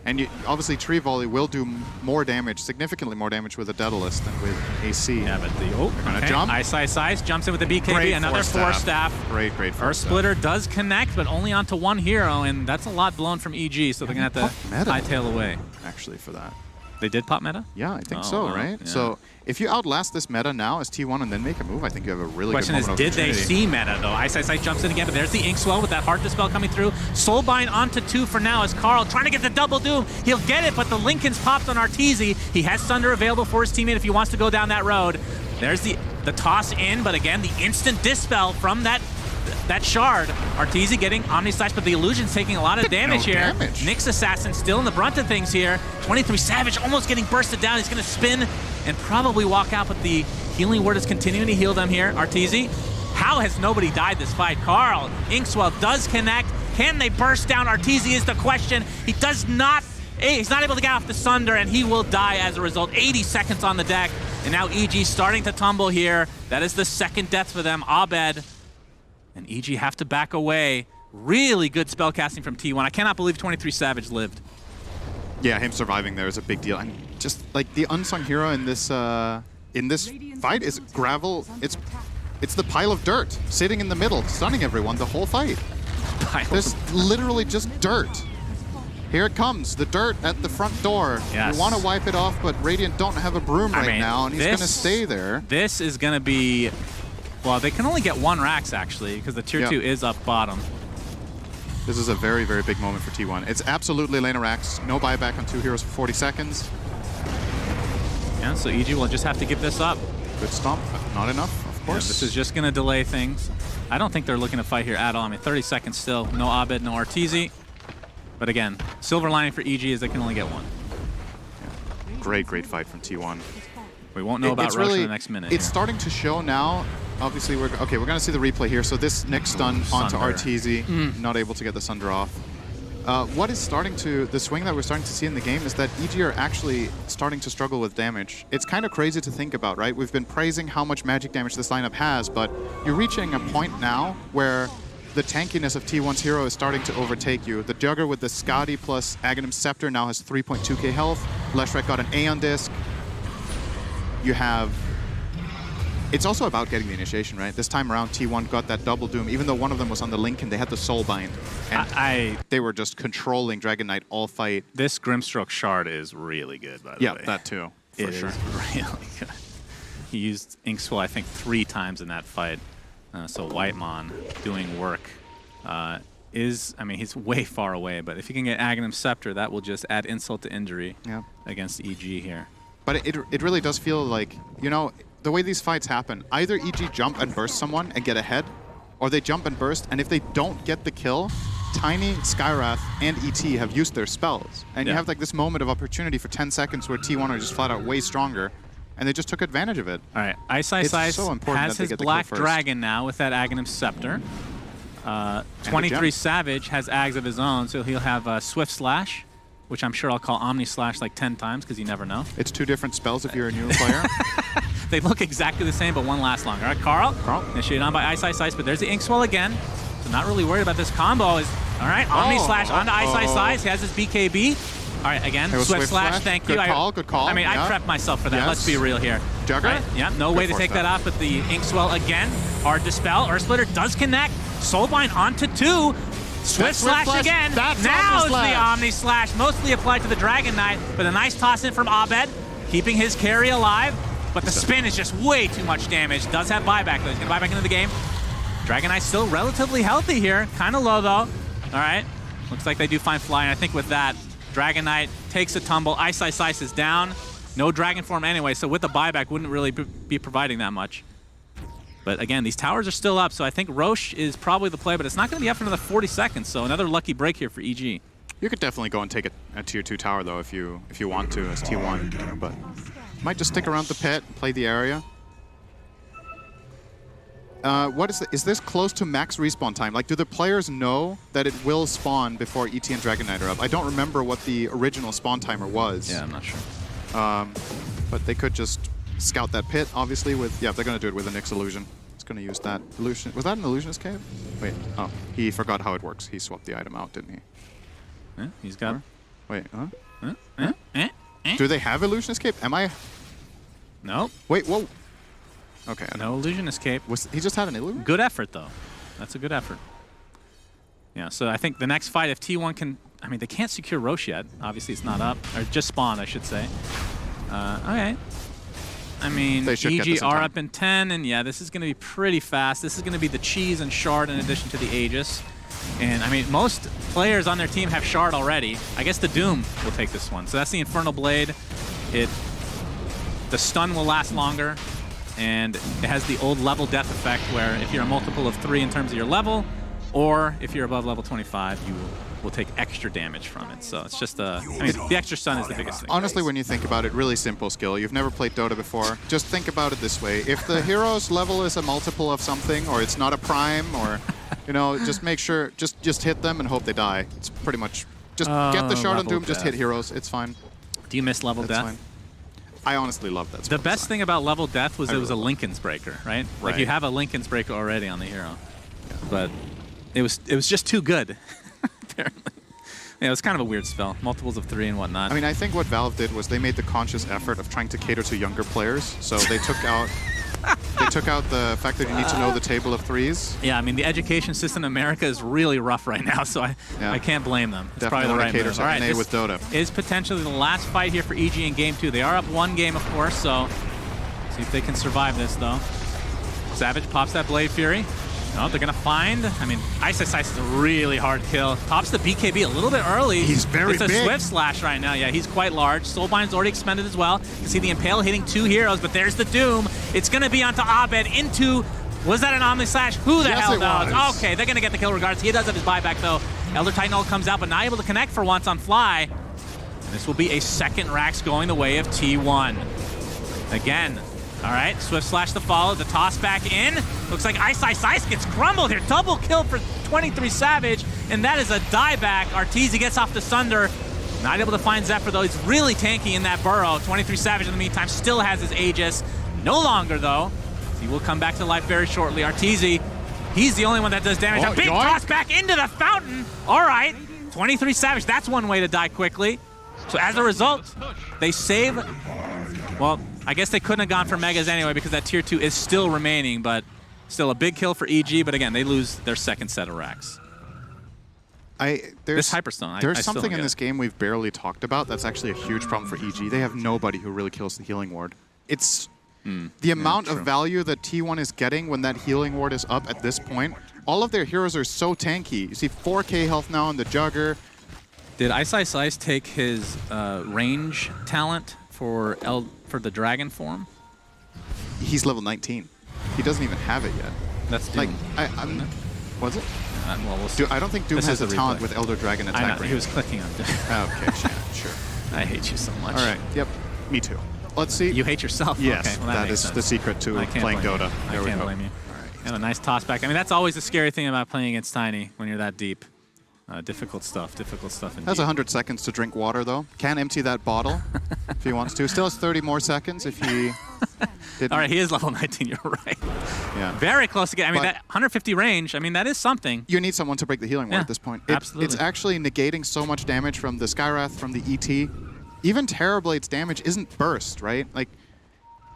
And obviously, Tree Volley will do more damage, significantly more damage with a Daedalus than with AC. Yeah, but the gonna jump. Ice jumps in with the BKB, Great another force staff. Great Earth force Splitter does connect, but only onto one hero, and that's a lot blown from EG, so they're gonna have to hightail away. Actually, for that. They did pop meta? Yeah, I think so, wow. right? Yeah. So if you outlast this meta now as T1 and then make a move, I think you have a really Question good is, moment of did they opportunity. see meta, though? Ice jumps in again, but there's the Inkswell with that Heart Dispel coming through. Soulbind onto 2 for now as Carl trying to get the double doom. He'll get it, but the Lincoln's popped on Arteezy. He has Thunder available for his teammate if he wants to go down that road. There's the toss in, but again, the instant Dispel from that shard. Arteezy getting Omni Slash, but the Illusion's taking a lot of damage here. Nyx Assassin still in the brunt of things here. 23 Savage almost getting bursted down. He's going to spin and probably walk out, but the healing word is continuing to heal them here. Arteezy, how has nobody died this fight? Carl, Inkswell does connect. Can they burst down? Arteezy is the question. He does not. He's not able to get off the Sunder, and he will die as a result. 80 seconds on the deck, and now EG starting to tumble here. That is the second death for them. Abed and EG have to back away. Really good spellcasting from T1. I cannot believe 23 Savage lived. Yeah, him surviving there is a big deal. And just like the unsung hero in this fight is Gravel. It's the pile of dirt sitting in the middle, stunning everyone the whole fight. There's literally just dirt. Here it comes, the dirt at the front door. Yes. We want to wipe it off, but Radiant don't have a broom right now, and he's going to stay there. This is going to be... Well, they can only get 1 Rax, actually, because the Tier 2 is up bottom. This is a very, very big moment for T1. It's absolutely lane of Rax. No buyback on 2 heroes for 40 seconds. Yeah, so EG will just have to give this up. Good stomp, but not enough, of course. Yeah, this is just going to delay things. I don't think they're looking to fight here at all. I mean, 30 seconds still. No Abed, no Arteezy. But again, silver lining for EG is they can only get 1. Yeah. Great, great fight from T1. We won't know about Roche in the next minute. It's starting to show now. Obviously, we're going to see the replay here. So this next stun onto Arteezy, not able to get the Sunder off. What is starting to, the swing that we're starting to see in the game is that EG are actually starting to struggle with damage. It's kind of crazy to think about, right? We've been praising how much magic damage this lineup has, but you're reaching a point now where the tankiness of T1's hero is starting to overtake you. The Jugger with the Skadi plus Aghanim Scepter now has 3.2k health. Leshrac got an Aeon Disc. You have... It's also about getting the initiation, right? This time around, T1 got that double doom. Even though one of them was on the Lincoln, they had the Soulbind. And they were just controlling Dragon Knight all fight. This Grimstroke shard is really good, by the way. Yeah, that too, for sure. It is really good. He used Inkswell, I think, 3 times in that fight. So Whitemon doing work is, I mean, he's way far away, but if you can get Aghanim Scepter, that will just add insult to injury against EG here. But it really does feel like, you know, the way these fights happen, either EG jump and burst someone and get ahead, or they jump and burst, and if they don't get the kill, Tiny, Skywrath, and ET have used their spells. And you have like this moment of opportunity for 10 seconds where T1 are just flat out way stronger, and they just took advantage of it. All right, Ice so important has his Black Dragon now with that Aghanim Scepter. 23 Savage has Ags of his own, so he'll have Swift Slash, which I'm sure I'll call Omni Slash like 10 times, because you never know. It's 2 different spells if you're a new player. They look exactly the same, but one lasts longer. All right, Carl. Initiated on by Ice, but there's the Inkswell again. So not really worried about this combo. All right, Omni Slash onto Ice. He has his BKB. All right, again, Swift Slash, thank you. Good call. I mean, I prepped myself for that. Let's be real here. Jugger? Right? Yeah, no way to take that off, but the Inkswell again. Hard Dispel. Earth Splitter does connect. Soulbind onto 2. Swift Slash again. Now is the Omni Slash, mostly applied to the Dragon Knight, but a nice toss in from Abed, keeping his carry alive. But the spin is just way too much damage. Does have buyback, though. He's going to buy back into the game. Dragon Knight still relatively healthy here. Kind of low, though. All right. Looks like they do find Fly, and I think with that, Dragon Knight takes a tumble. Ice is down. No Dragon Form anyway, so with the buyback, wouldn't really be providing that much. But again, these towers are still up, so I think Roche is probably the play, but it's not going to be up for another 40 seconds, so another lucky break here for EG. You could definitely go and take a tier 2 tower, though, if you want to as T1, but might just stick around the pit and play the area. What is this close to max respawn time? Like, do the players know that it will spawn before ET and Dragon Knight are up? I don't remember what the original spawn timer was. Yeah, I'm not sure. But they could just scout that pit, obviously, with... Yeah, they're going to do it with a Nyx Illusion. It's going to use that illusion. Was that an Illusionist Cave? Wait, oh, he forgot how it works. He swapped the item out, didn't he? Yeah, he's got Wait, huh? Do they have Illusion Escape? Am I? Nope. Wait, whoa. Okay. No Illusion Escape. He just had an Illusion? Good effort, though. That's a good effort. Yeah, so I think the next fight, if T1 can... I mean, they can't secure Roche yet. Obviously, it's not up. Or just spawned, I should say. Okay. I mean, EG are up in 10, and yeah, this is going to be pretty fast. This is going to be the Cheese and Shard in addition to the Aegis. And, I mean, most players on their team have Shard already. I guess the Doom will take this one. So that's the Infernal Blade. The stun will last longer, and it has the old level death effect where if you're a multiple of 3 in terms of your level, or if you're above level 25, you will take extra damage from it. So it's just I mean, the extra stun is the biggest thing. Honestly, when you think about it, really simple skill. You've never played Dota before. Just think about it this way. If the hero's level is a multiple of something, or it's not a prime, or, you know, just make sure, just hit them and hope they die. It's pretty much, just get the Shard on Doom, just hit heroes. It's fine. Do you miss level death? Fine. I honestly love that. The best thing about level death was it was a Lincoln's Breaker, right? Like Right. you have a Lincoln's Breaker already on the hero. Yeah. But it was just too good, apparently. Yeah, it was kind of a weird spell. Multiples of 3 and whatnot. I mean, I think what Valve did was they made the conscious effort of trying to cater to younger players. So they took out the fact that you need to know the table of 3s. Yeah, I mean, the education system in America is really rough right now, so I can't blame them. It's Definitely probably the right move. All right, with Dota. Is potentially the last fight here for EG in Game 2. They are up 1 game, of course, so see if they can survive this, though. Savage pops that Blade Fury. No, they're going to find... I mean, Ice is a really hard kill. Pops the BKB a little bit early. He's very big. It's a Swift Slash right now. Yeah, he's quite large. Soulbind's already expended as well. You can see the Impale hitting 2 heroes, but there's the Doom. It's going to be onto Abed into... Was that an Omni Slash? Who the hell knows? Okay, they're going to get the kill regardless. He does have his buyback, though. Elder Titan ult comes out, but not able to connect for once on Fly. And this will be a second Rax going the way of T1. Again. All right, Swift Slash the follow, the toss back in. Looks like Ice gets crumbled here. Double kill for 23 Savage, and that is a dieback. Arteezy gets off the Sunder. Not able to find Zephyr, though. He's really tanky in that burrow. 23 Savage, in the meantime, still has his Aegis. No longer, though. He will come back to life very shortly. Arteezy, he's the only one that does damage. A big toss back into the fountain. All right, 23 Savage. That's one way to die quickly. So as a result, they save... Well, I guess they couldn't have gone for Megas anyway because that Tier 2 is still remaining, but still a big kill for EG, but again, they lose their second set of racks. This Hyperstone, There's something in this game we've barely talked about that's actually a huge problem for EG. They have nobody who really kills the healing ward. It's the amount of value that T1 is getting when that healing ward is up at this point. All of their heroes are so tanky. You see 4K health now on the Jugger. Did Ice take his range talent for the Dragon form? He's level 19. He doesn't even have it yet. That's Doom. Like, was it? Well, we'll see. I don't think Doom has a talent with Elder Dragon attack range. He was clicking on Doom. Okay, sure. I hate you so much. All right, yep, me too. Let's see. You hate yourself? Yes, okay, well, that is sense. The secret to playing Dota. I can't blame you. All right. And a nice toss back. I mean, that's always the scary thing about playing against Tiny when you're that deep. Difficult stuff indeed. Has 100 seconds to drink water, though. Can empty that bottle if he wants to. Still has 30 more seconds if he didn't. All right, he is level 19, you're right. Yeah. Very close again. I mean, that 150 range, I mean, that is something. You need someone to break the healing ward at this point. Absolutely. It's actually negating so much damage from the Skywrath, from the ET. Even Terrorblade's damage isn't burst, right? Like,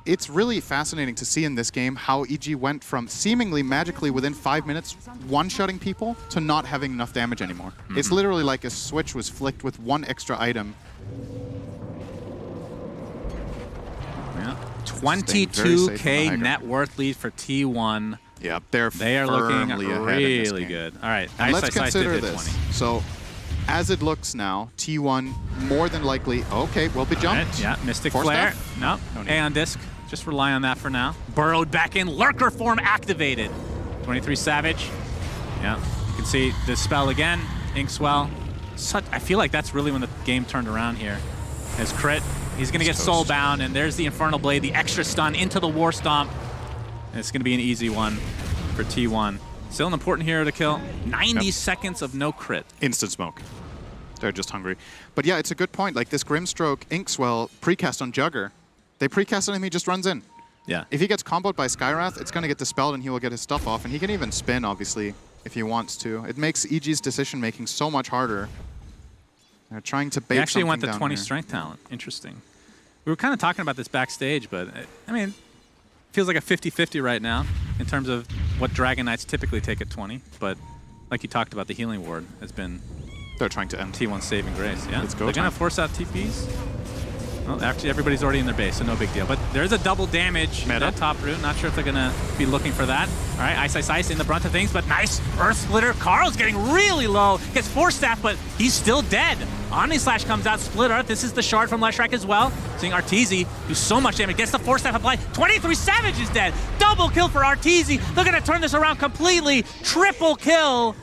it's really fascinating to see in this game how EG went from seemingly magically within 5 minutes one-shotting people to not having enough damage anymore. It's literally like a switch was flicked with one extra item. Yeah. 22K net worth lead for T1. Yeah, they are looking really good. All right, let's consider this. 20. So, as it looks now, T1 more than likely, okay, will be jumped. Right, yeah, Mystic Flare. No Aeon Disc. Just rely on that for now. Burrowed back in. Lurker form activated. 23 Savage. Yeah, you can see the spell again. Inkswell. I feel like that's really when the game turned around here. His crit. He's going to get soulbound, and there's the Infernal Blade, the extra stun into the War Stomp. And it's going to be an easy one for T1. Still an important hero to kill. 90 seconds of no crit. Instant smoke. They're just hungry. But yeah, it's a good point. Like this Grimstroke Inkswell precast on Jugger. They precast on him, he just runs in. Yeah. If he gets comboed by Skywrath, it's going to get dispelled and he will get his stuff off. And he can even spin, obviously, if he wants to. It makes EG's decision-making so much harder. They're trying to bait He actually went something the down 20 here. strength talent. Interesting. We were kind of talking about this backstage, but I mean, feels like a 50-50 right now in terms of what Dragon Knights typically take at 20. But like you talked about, the healing ward has been They're trying to end. T1 saving grace. Yeah, Let's go they're time. going to force out TPs. Well, actually, everybody's already in their base, so no big deal. But there's a double damage Meta. that top root. Not sure if they're going to be looking for that. All right, Ice in the brunt of things, but nice Earth Splitter. Carl's getting really low. Gets Force Staff, but he's still dead. Omni Slash comes out, Split Earth. This is the shard from Leshrac as well. Seeing Arteezy do so much damage. Gets the Force Staff applied. 23 Savage is dead. Double kill for Arteezy. They're going to turn this around completely. Triple kill.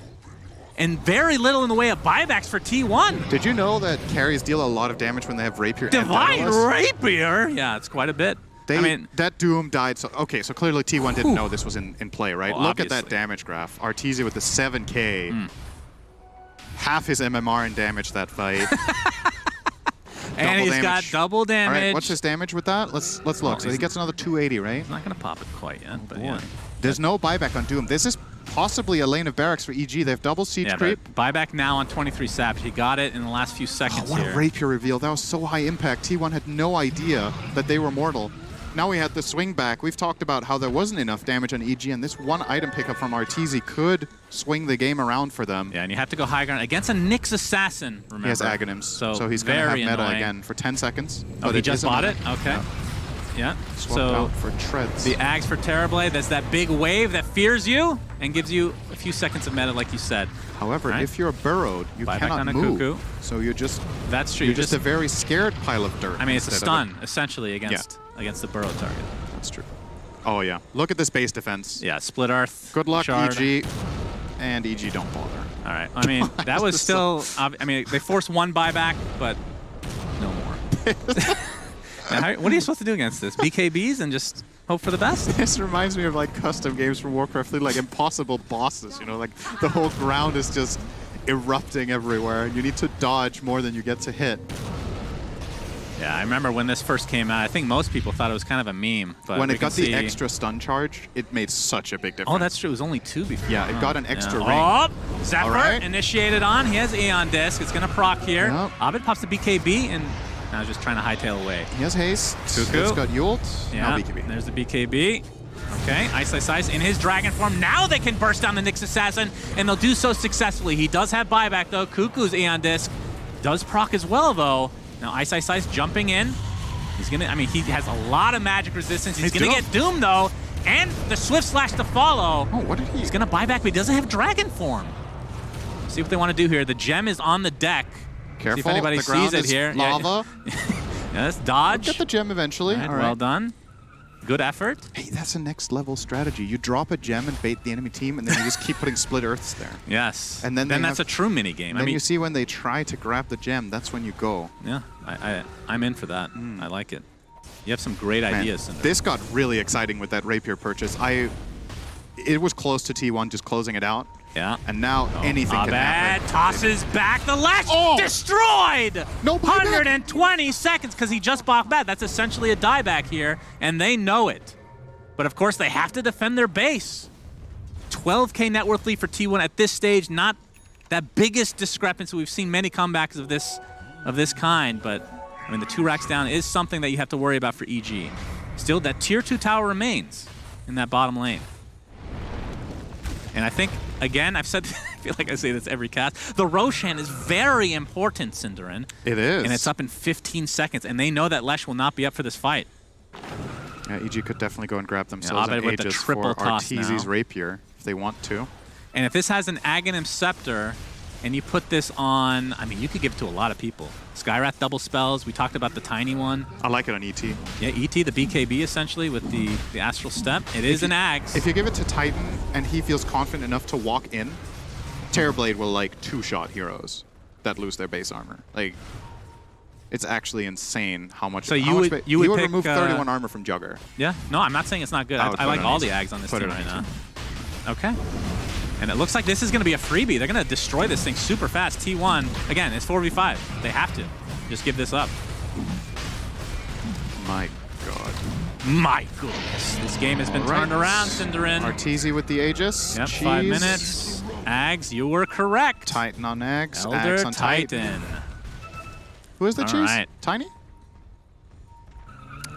And very little in the way of buybacks for T1. Did you know that carries deal a lot of damage when they have Rapier and Divine Daedalus? Rapier? Yeah, it's quite a bit. I mean, that Doom died. So okay, so clearly T1 didn't know this was in play, right? Well, Look at obviously. that damage graph. Arteezy with the 7K. Half his MMR in damage that fight. and he's damage. got double damage. All right, what's his damage with that? Let's look. So he gets another 280, right? He's not going to pop it quite yet, but yeah. There's no buyback on Doom. This is possibly a lane of barracks for EG. They have double siege Yeah, creep. but buyback now on 23 Savage. He got it in the last few seconds What here. a Rapier reveal. That was so high impact. T1 had no idea that they were mortal. Now we had the swing back. We've talked about how there wasn't enough damage on EG, and this one item pickup from Arteezy could swing the game around for them. Yeah, and you have to go high ground against a Nyx Assassin, remember. He has Aghanims, so he's going to have very meta annoying. again for 10 seconds. Oh, but he it just is a bought meta. it? Okay. Yeah. Swapped So out for treads. the Ags for Terrorblade, that's that big wave that fears you and gives you a few seconds of meta, like you said. However, Right. if you're burrowed, you Buyback cannot on a move. Cuckoo. So you're just That's true. you're just a very scared pile of dirt. I mean, it's a instead of stun, essentially, against the burrow target. That's true. Oh yeah. Look at this base defense. Yeah, Split Earth. Good luck, shard. EG. And EG don't bother. All right. I mean, that was still. I mean, they forced one buyback, but no more. Now, what are you supposed to do against this? BKBs and just hope for the best? This reminds me of like custom games from Warcraft 3, like impossible bosses, you know, like the whole ground is just erupting everywhere. You need to dodge more than you get to hit. Yeah, I remember when this first came out. I think most people thought it was kind of a meme. But When we it got can the see- extra stun charge, it made such a big difference. Oh, that's true. It was only 2 before. Yeah, it got an extra ring. Oh, Zephyr All right. initiated on. He has Aeon Disc. It's going to proc here. Yep. Abed pops the BKB, and now just trying to hightail away. He has haste. Cuckoo. It's got Ult. Yeah, No BKB. there's the BKB. Okay, Ice in his dragon form. Now they can burst down the Nyx Assassin, and they'll do so successfully. He does have buyback, though. Cuckoo's Aeon Disc does proc as well, though. Now Ice jumping in. He's gonna, I mean, he has a lot of magic resistance. He's gonna get Doom, though, and the Swift Slash to follow. Oh, what did he? He's gonna buy back, but he doesn't have dragon form. See what they want to do here. The gem is on the deck. Careful. See if anybody the ground sees it is here. lava. Yeah, let's dodge. Get the gem eventually. All right, All right. well done. Good effort. Hey, that's a next level strategy. You drop a gem and bait the enemy team, and then you just keep putting split earths there. Yes. And then that's have- a true mini game. Then I mean, you see when they try to grab the gem, that's when you go. yeah, I'm in for that. I like it. You have some great Man, ideas. Cinder. this got really exciting with that Rapier purchase. It was close to T1 just closing it out. Yeah. And now anything can happen. Tosses back the lash. Oh! Destroyed! No buyback. 120 seconds because he just bought back. That's essentially a dieback here, and they know it. But of course, they have to defend their base. 12K net worth lead for T1 at this stage. Not that biggest discrepancy. We've seen many comebacks of this kind, but I mean, the 2 racks down is something that you have to worry about for EG. Still, that tier 2 tower remains in that bottom lane. And I think, again, I've said, I feel like I say this every cast, the Roshan is very important, Cinderin. It is. And it's up in 15 seconds, and they know that Lesh will not be up for this fight. Yeah, EG could definitely go and grab themselves Abed an with the Aegis triple for toss Arteezy's now. Rapier if they want to. And if this has an Aghanim Scepter, and you put this on, I mean, you could give it to a lot of people. Skywrath double spells, we talked about the tiny one. I like it on ET. Yeah, ET, the BKB essentially with the Astral Step. It is an Ags. If you give it to Titan and he feels confident enough to walk in, Terrorblade will like 2-shot heroes that lose their base armor. Like, it's actually insane how much. So how you much would- ba- you would he would pick, remove 31 armor from Jugger. Yeah, no, I'm not saying it's not good. I I would like put it on all the ET. Ags on this Put team it on right ET. now. Okay. And it looks like this is going to be a freebie. They're going to destroy this thing super fast. T1, again, it's 4v5. They have to. Just give this up. My God. My goodness. This game has been turned around, Cinderin. Arteezy with the Aegis. Yep, Cheese. 5 minutes. Ags, you were correct. Titan on Ags. Elder Ags on Titan. Who is the All cheese? right. Tiny?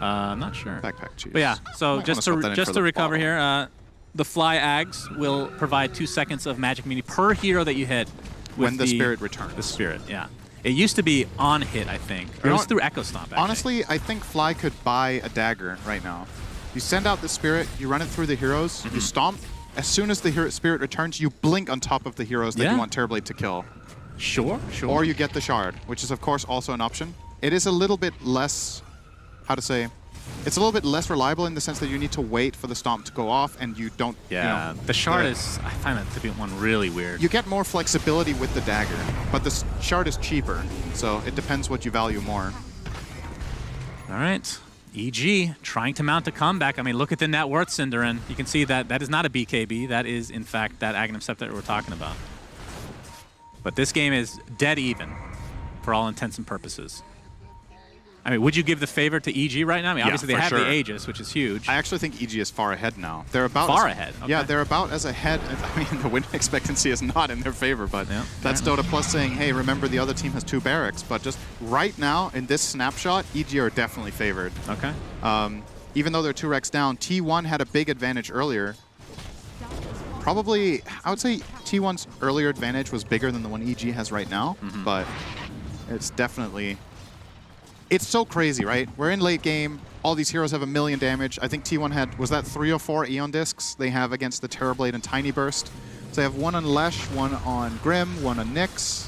I'm not sure. Backpack cheese. But yeah, so Might just wanna swap that in to for the recover bottle. here, the Fly Ags will provide 2 seconds of magic immunity per hero that you hit with When the spirit returns. The spirit, yeah. It used to be on hit, I think. Or You it was know what? through Echo Stomp, actually. Honestly, I think Fly could buy a dagger right now. You send out the spirit, you run it through the heroes, you stomp. As soon as the spirit returns, you blink on top of the heroes that Yeah. you want Terrorblade to kill. Sure. Or you get the shard, which is of course also an option. It is a little bit less, how to say, it's a little bit less reliable in the sense that you need to wait for the stomp to go off and you don't, Yeah, you know, the shard is, I find that to be one really weird. You get more flexibility with the dagger, but the shard is cheaper, so it depends what you value more. All right. EG trying to mount a comeback. I mean, look at the net worth, Cinderin. You can see that that is not a BKB. That is, in fact, that Aghanim Scepter that we're talking about. But this game is dead even for all intents and purposes. I mean, would you give the favor to EG right now? I mean, Yeah, obviously they for have sure. the Aegis, which is huge. I actually think EG is far ahead now. They're about Far ahead, okay. Yeah, they're about as ahead. I mean, the win expectancy is not in their favor, but Yeah, that's fair enough. Dota Plus saying, hey, remember the other team has 2 barracks. But just right now, in this snapshot, EG are definitely favored. Okay. Even though they're 2 racks down, T1 had a big advantage earlier. Probably, I would say T1's earlier advantage was bigger than the one EG has right now, but it's definitely... It's so crazy, right? We're in late game. All these heroes have 1 million damage. I think T1 had, was that 3 or 4 Aeon Discs they have against the Terrorblade and Tiny Burst. So they have 1 on Lesh, 1 on Grim, 1 on Nyx.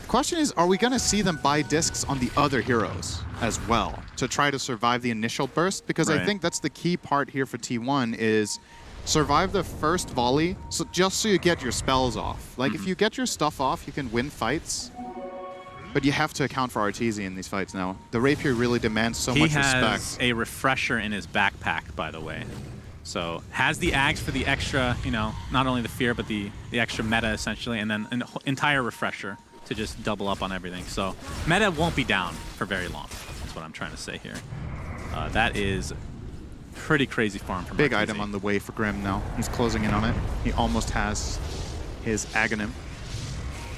The question is, are we going to see them buy discs on the other heroes as well to try to survive the initial burst? Because I Right. think that's the key part here for T1 is survive the first volley, so just so you get your spells off. Like, if you get your stuff off, you can win fights. But you have to account for RTZ in these fights now. The Rapier really demands so much He has respect. a refresher in his backpack, by the way. So has the Ags for the extra, you know, not only the fear, but the extra meta, essentially, and then an entire refresher to just double up on everything. So meta won't be down for very long. That's what I'm trying to say here. That is pretty crazy farm from Big RTZ. item on the way for Grim now. He's closing in on it. He almost has his Aghanim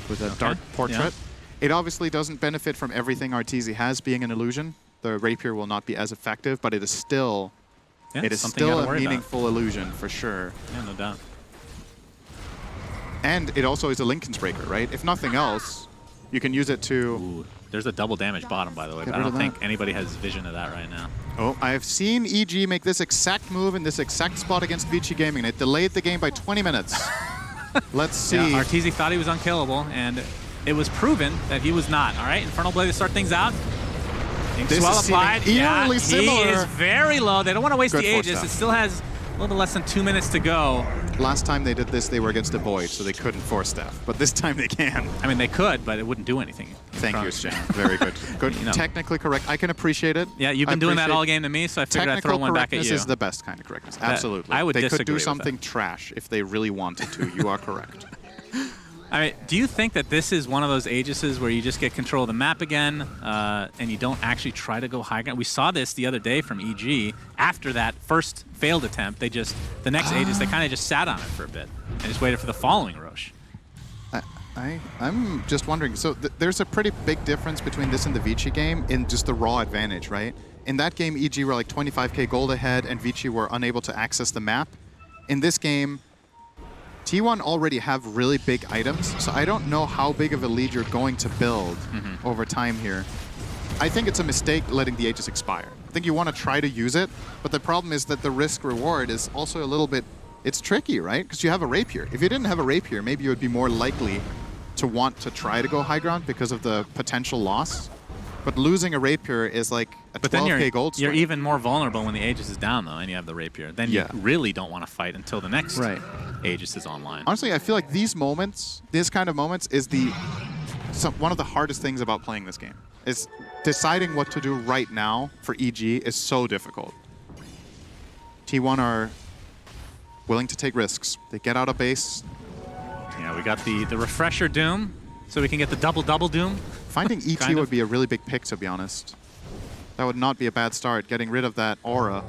with a Dark Portrait. Yeah. It obviously doesn't benefit from everything Arteezy has being an illusion. The Rapier will not be as effective, but it is still, Yeah, it is something you still gotta a worry about. meaningful illusion for sure. Yeah, no doubt. And it also is a Linken's Breaker, right? If nothing else, you can use it to... Ooh, there's a double damage bottom, by the way, Get but I rid don't of think that. anybody has vision of that right now. Oh, I have seen EG make this exact move in this exact spot against Vici Gaming. It delayed the game by 20 minutes. Let's see. Yeah, Arteezy thought he was unkillable, and it was proven that he was not. All right, Infernal Blade to start things out. Ink This Swell is seeming applied. eerily He similar. is very low. They don't want to waste Good the force Aegis. down. It still has a little less than 2 minutes to go. Last time they did this, they were against a Void, so they couldn't force staff. But this time they can. I mean, they could, but it wouldn't do anything. Thank you, Front. Sten. Very good. Good. You know. Technically correct. I can appreciate it. Yeah, you've I been doing that appreciate all game to me, so I figured I'd Technical throw one back at correctness you. is the best kind of correctness. Absolutely. I would they could disagree do with something trash if they really wanted to. You are correct. I mean, do you think that this is one of those Aegises where you just get control of the map again and you don't actually try to go high ground? We saw this the other day from EG. After that first failed attempt, they just, the next Aegis, they kind of just sat on it for a bit and just waited for the following Roche. I'm just wondering, so there's a pretty big difference between this and the Vici game in just the raw advantage, right? In that game, EG were like 25k gold ahead and Vici were unable to access the map. In this game, T1 already have really big items, so I don't know how big of a lead you're going to build over time here. I think it's a mistake letting the Aegis expire. I think you want to try to use it, but the problem is that the risk-reward is also a little bit, it's tricky, right? Because you have a Rapier. If you didn't have a Rapier, maybe you would be more likely to want to try to go high ground because of the potential loss. But losing a Rapier is like a But then 12k gold you're swing. even more vulnerable when the Aegis is down, though, and you have the Rapier. Then Yeah. you really don't want to fight until the next Right. Aegis is online. Honestly, I feel like these moments, this kind of moments, is one of the hardest things about playing this game. Is deciding what to do right now for EG is so difficult. T1 are willing to take risks. They get out of base. Yeah, we got the refresher Doom, so we can get the double Doom. Finding EG Kind of. would be a really big pick, to be honest. That would not be a bad start, getting rid of that aura.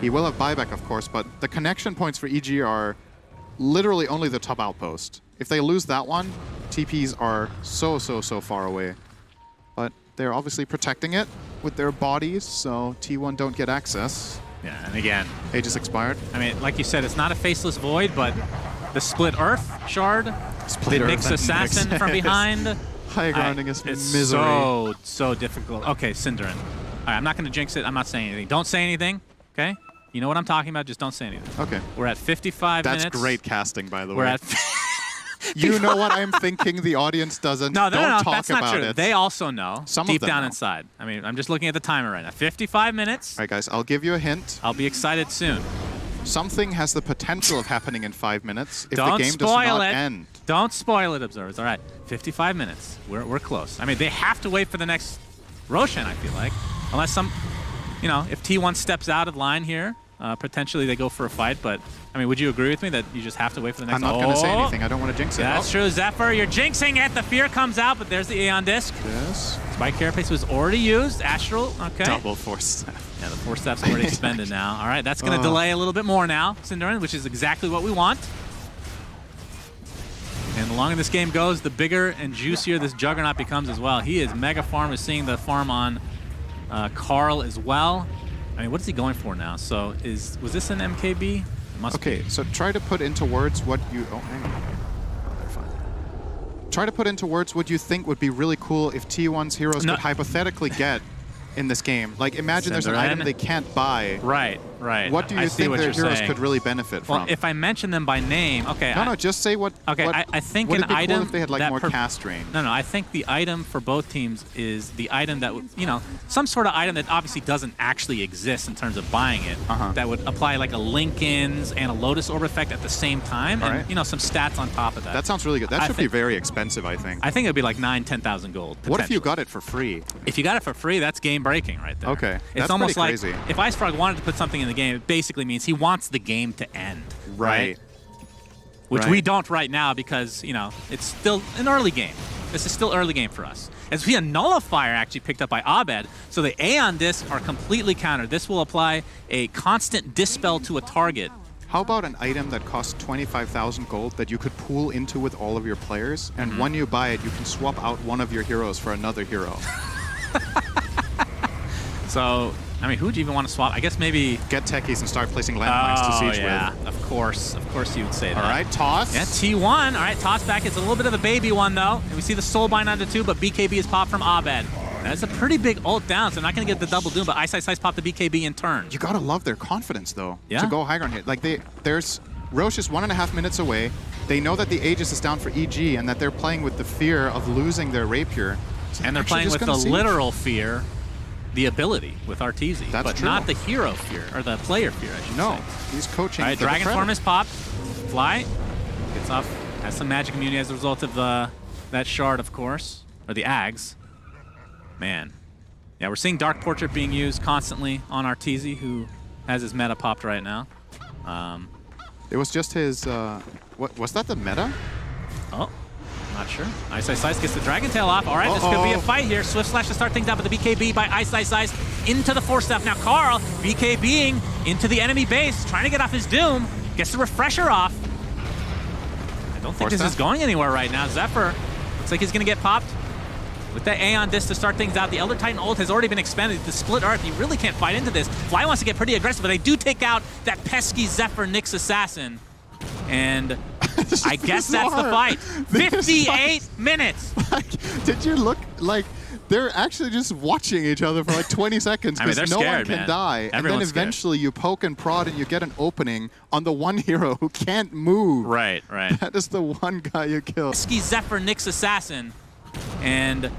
He will have buyback, of course, but the connection points for EG are literally only the top outpost. If they lose that one, TPs are so far away. but they're obviously protecting it with their bodies, so T1 don't get access. Yeah, and again, Aegis expired. I mean, like you said, it's not a faceless void, but the split Earth shard, Split the Earth Nyx and assassin Nyx. from behind. High grounding is it's misery. so difficult. Okay, Cinderin. All right, I'm not going to jinx it. I'm not saying anything. Don't say anything, okay? You know what I'm talking about. Just don't say anything. Okay. We're at 55 That's minutes. great casting, by the We're way. at. You know what I'm thinking. The audience doesn't. No, Don't talk that's not about true. it. They also know. Some of deep them down know. inside. I mean, I'm just looking at the timer right now. 55 minutes. All right, guys. I'll give you a hint. I'll be excited soon. Something has the potential of happening in 5 minutes if Don't the game does spoil not it. end. Don't spoil it, observers. All right, 55 minutes. We're close. I mean, they have to wait for the next Roshan, I feel like. Unless some, you know, if T1 steps out of line here, potentially they go for a fight. But, I mean, would you agree with me that you just have to wait for the next? I'm not going to say anything. I don't want to jinx it. That's true, Zephyr. You're jinxing it. The fear comes out, but there's the Aeon Disc. Yes. Spike Carapace was already used. Astral, okay. Double force. Yeah, the force staff's already expended now. All right, that's going to delay a little bit more now, Cinderin, which is exactly what we want. And the longer this game goes, the bigger and juicier this Juggernaut becomes as well. He is mega farm. Is seeing the farm on Carl as well. I mean, what is he going for now? So was this an MKB? It must Okay, be. so try to put into words what you... Oh, hang on. Oh, they're fine. Try to put into words what you think would be really cool if T1's heroes could hypothetically get in this game. Like, imagine there's an item they can't buy. Right, right. What do I you see think what their you're heroes saying. could really benefit from? Well, if I mention them by name, okay. No, just say what... Okay, what, I think would an it be item cool if they had, like, that more cast range? No, I think the item for both teams is the item that would, you know, some sort of item that obviously doesn't actually exist in terms of buying it. That would apply like a Lincoln's and a Lotus Orb effect at the same time, and you know, some stats on top of that. That sounds really good. That should be very expensive, I think. I think it would be like 9,000-10,000 gold. What if you got it for free? If you got it for free, that's game breaking right there. Okay, it's that's almost pretty like crazy. if IceFrog wanted to put something in the game, it basically means he wants the game to end. Right. Which we don't right now because, you know, it's still an early game. This is still early game for us. As we see a Nullifier actually picked up by Abed, so the Aeon Discs are completely countered. This will apply a constant dispel to a target. How about an item that costs 25,000 gold that you could pool into with all of your players, and when you buy it, you can swap out one of your heroes for another hero? So, I mean, who would you even want to swap? I guess maybe... Get techies and start placing landmines to siege with. Of course you would say that. All right, toss. Yeah, T1. All right, toss back. It's a little bit of a baby one, though. And we see the Soulbind onto 2, but BKB is popped from Abed. That's a pretty big ult down, so I'm not going to get the double doom, but Ice popped the BKB in turn. You gotta love their confidence, though, Yeah. to go high ground here. Like, there's... Roche is 1.5 minutes away. They know that the Aegis is down for EG, and that they're playing with the fear of losing their Rapier. So And they're playing with the literal fear, the ability with Arteezy, but true. not the hero fear, or the player fear, I should No, say. he's coaching. All right, for the Dragon Predator. Form is popped. Fly. Gets off. Has some magic immunity as a result of that shard, of course. Or the Ags. Man. Yeah, we're seeing Dark Portrait being used constantly on Arteezy, who has his meta popped right now. It was just his... what was that the meta? Oh. Not sure. Ice gets the Dragon Tail off. All right, this could be a fight here. Swift Slash to start things out, but the BKB by Ice into the Force Staff. Now Carl, BKBing into the enemy base, trying to get off his Doom. Gets the Refresher off. I don't think this is going anywhere right now. Zephyr looks like he's going to get popped. With that Aeon Disc to start things out, the Elder Titan ult has already been expended. The split Earth, you really can't fight into this. Fly wants to get pretty aggressive, but they do take out that pesky Zephyr Nyx Assassin. And I guess that's the fight. 58 minutes. Like, did you look like they're actually just watching each other for like 20 seconds because no one can die. And then eventually you poke and prod and you get an opening on the one hero who can't move. Right. That is the one guy you killed. Pesky Zephyr Nyx Assassin. And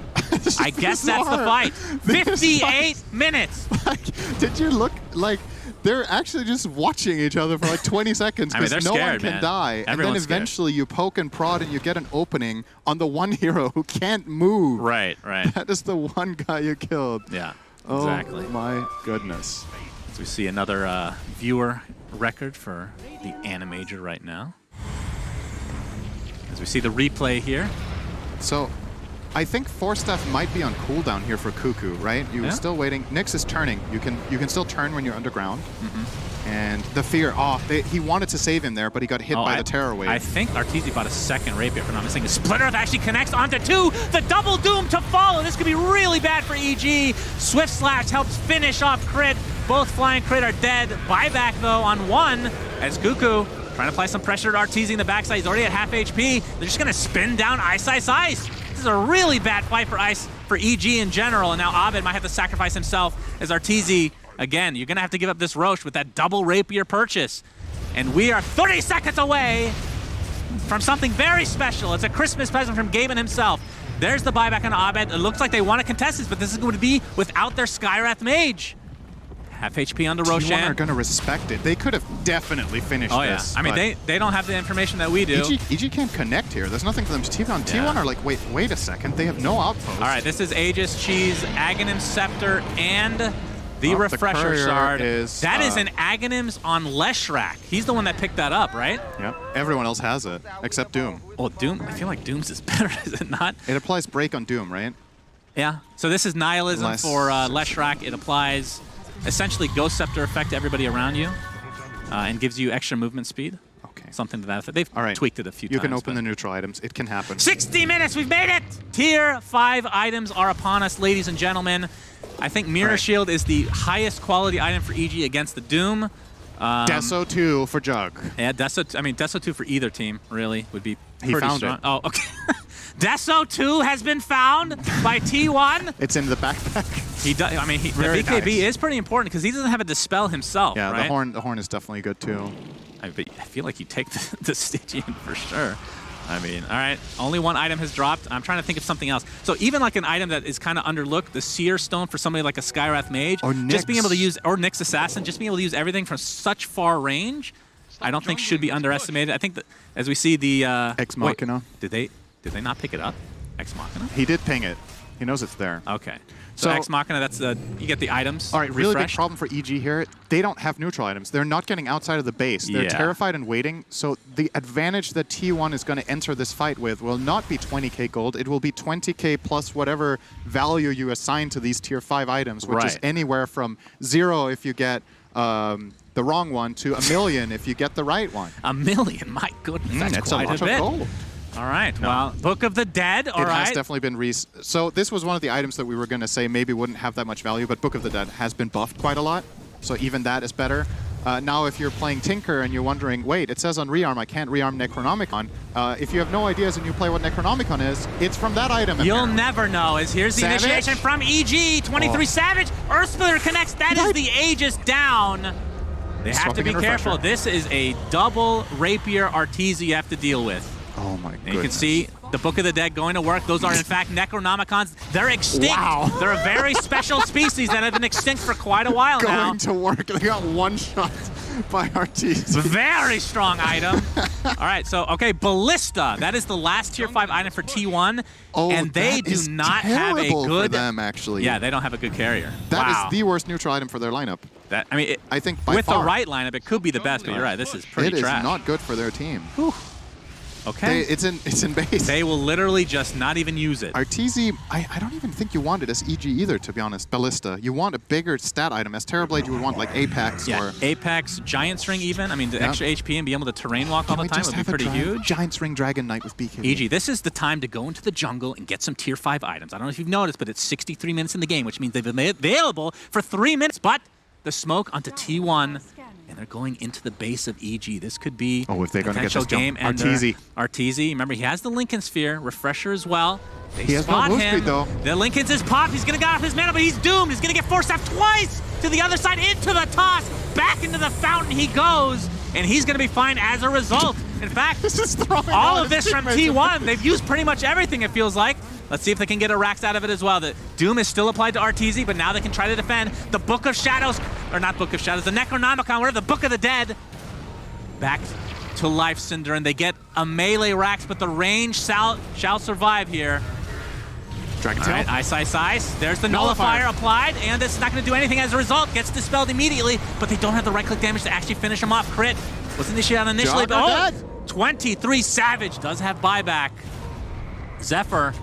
I guess that's the fight. 58 minutes. Like, did you look like they're actually just watching each other for like 20 seconds because no one can die. And then eventually you poke and prod and you get an opening on the one hero who can't move. Right. That is the one guy you killed. Yeah, exactly. Oh my goodness. So we see another viewer record for the AniMajor right now. As we see the replay here. So I think Force Staff might be on cooldown here for Cuckoo, right? You're still waiting. Nyx is turning. You can still turn when you're underground. And the fear, he wanted to save him there, but he got hit by the Terror Wave. I think Arteezy bought a second Rapier, if I'm not mistaken. Split Earth actually connects onto 2. The double doom to follow. This This could be really bad for EG. Swift Slash helps finish off Crit. Both Flying Crit are dead. Buyback, though, on one as Cuckoo trying to apply some pressure to Arteezy in the backside. He's already at half HP. They're just going to spin down Ice. This is a really bad fight for Ice, for EG in general. And now Abed might have to sacrifice himself as Arteezy, again, you're going to have to give up this Roche with that double Rapier purchase. And we are 30 seconds away from something very special. It's a Christmas present from Gaben himself. There's the buyback on Abed. It looks like they want to contest this, but this is going to be without their Skywrath Mage. Half HP on the Roshan. T1 are going to respect it. They could have definitely finished this. I mean, they don't have the information that we do. EG can't connect here. There's nothing for them to TP on. T1 are like, wait a second. They have no outpost. All right, this is Aegis, Cheese, Aghanim Scepter, and the Refresher Shard. That is an Aghanims on Leshrac. He's the one that picked that up, right? Yep. Everyone else has it, except Doom. Well, Doom, I feel like Doom's is better, is it not? It applies Break on Doom, right? Yeah. So this is Nihilism for Leshrac. It applies essentially Ghost Scepter effect to everybody around you and gives you extra movement speed. Okay. Something to that effect. They've tweaked it a few times. You can open the neutral items. It can happen. 60 minutes, we've made it! Tier 5 items are upon us, ladies and gentlemen. I think Mirror Shield is the highest quality item for EG against the Doom. Deso 2 for Jug. Yeah, Deso 2 for either team, really, would be pretty found strong. it. Oh, okay. Deso 2 has been found by T1. It's in the backpack. He does. I mean, the BKB is pretty important because he doesn't have a Dispel himself. Yeah, right? the horn is definitely good too. I feel like you take the Stygian for sure. I mean, all right, only one item has dropped. I'm trying to think of something else. So even like an item that is kind of underlooked, the Seer Stone for somebody like a Skywrath Mage, or Nyx. just being able to use, or Nyx Assassin, just being able to use everything from such far range, I don't think should be underestimated. I think that as we see the Ex Machina. Did they not pick it up? Ex Machina? He did ping it. He knows it's there. Okay. So Ex Machina, that's you get the items. All right, really big problem for EG here. They don't have neutral items. They're not getting outside of the base. They're terrified and waiting. So the advantage that T1 is going to enter this fight with will not be 20k gold. It will be 20k plus whatever value you assign to these tier 5 items, which is anywhere from 0 if you get the wrong one to 1 million if you get the right one. 1 million? My goodness, that's quite a bit. Gold. All right, well, Book of the Dead, all right. It has definitely been so this was one of the items that we were going to say maybe wouldn't have that much value, but Book of the Dead has been buffed quite a lot, so even that is better. Now, if you're playing Tinker and you're wondering, wait, it says on Rearm I can't rearm Necronomicon. If you have no ideas and you play what Necronomicon is, it's from that item. You'll never know, as here's the initiation from EG, 23 Savage, Earthsplitter connects, that is the Aegis down. They have to be careful. This is a double Rapier Arteezy you have to deal with. Oh my goodness. And you can see the Book of the Dead going to work. Those are, in fact, Necronomicons. They're extinct. Wow. They're a very special species that have been extinct for quite a while now. Going to work. They got one shot by Arteezy. Very strong item. All right, so, okay, Ballista. That is the last tier 5 item for T1. Oh, and they do not have a good... for them, actually. Yeah, they don't have a good carrier. That is the worst neutral item for their lineup. I mean, I think by with far. the right lineup, it could be the best, but you're right. This is pretty trash. It is not good for their team. Whew. Okay. It's in base. They will literally just not even use it. Arteezy, I don't even think you want it as EG either, to be honest. Ballista. You want a bigger stat item. As Terrorblade, you would want like Apex or... Apex, Giant's Ring even. I mean, the extra HP and be able to terrain walk all the time would be pretty huge. Giant's Ring Dragon Knight with BKB. EG, this is the time to go into the jungle and get some tier 5 items. I don't know if you've noticed, but it's 63 minutes in the game, which means they've been available for 3 minutes, but the smoke onto T1... and they're going into the base of EG. This could be if they're going to get this game. Arteezy. Arteezy, remember, he has the Lincoln Sphere, Refresher as well. He has no move speed, though. The Lincoln's is popped. He's going to get off his mana, but he's doomed. He's going to get force staff twice to the other side, into the toss. Back into the fountain he goes, and he's going to be fine as a result. In fact, all of this from T1. They've used pretty much everything, it feels like. Let's see if they can get a Rax out of it as well. The Doom is still applied to Arteezy, but now they can try to defend the Book of Shadows, or not Book of Shadows, the Necronomicon, whatever, the Book of the Dead. Back to life, Cinder, and they get a melee Rax, but the range shall survive here. Dragon Tail. All right, Ice. There's the Nullifier applied, and this is not going to do anything as a result. Gets dispelled immediately, but they don't have the right-click damage to actually finish him off. Crit was initiated initially, but 23 Savage does have buyback. Zephyr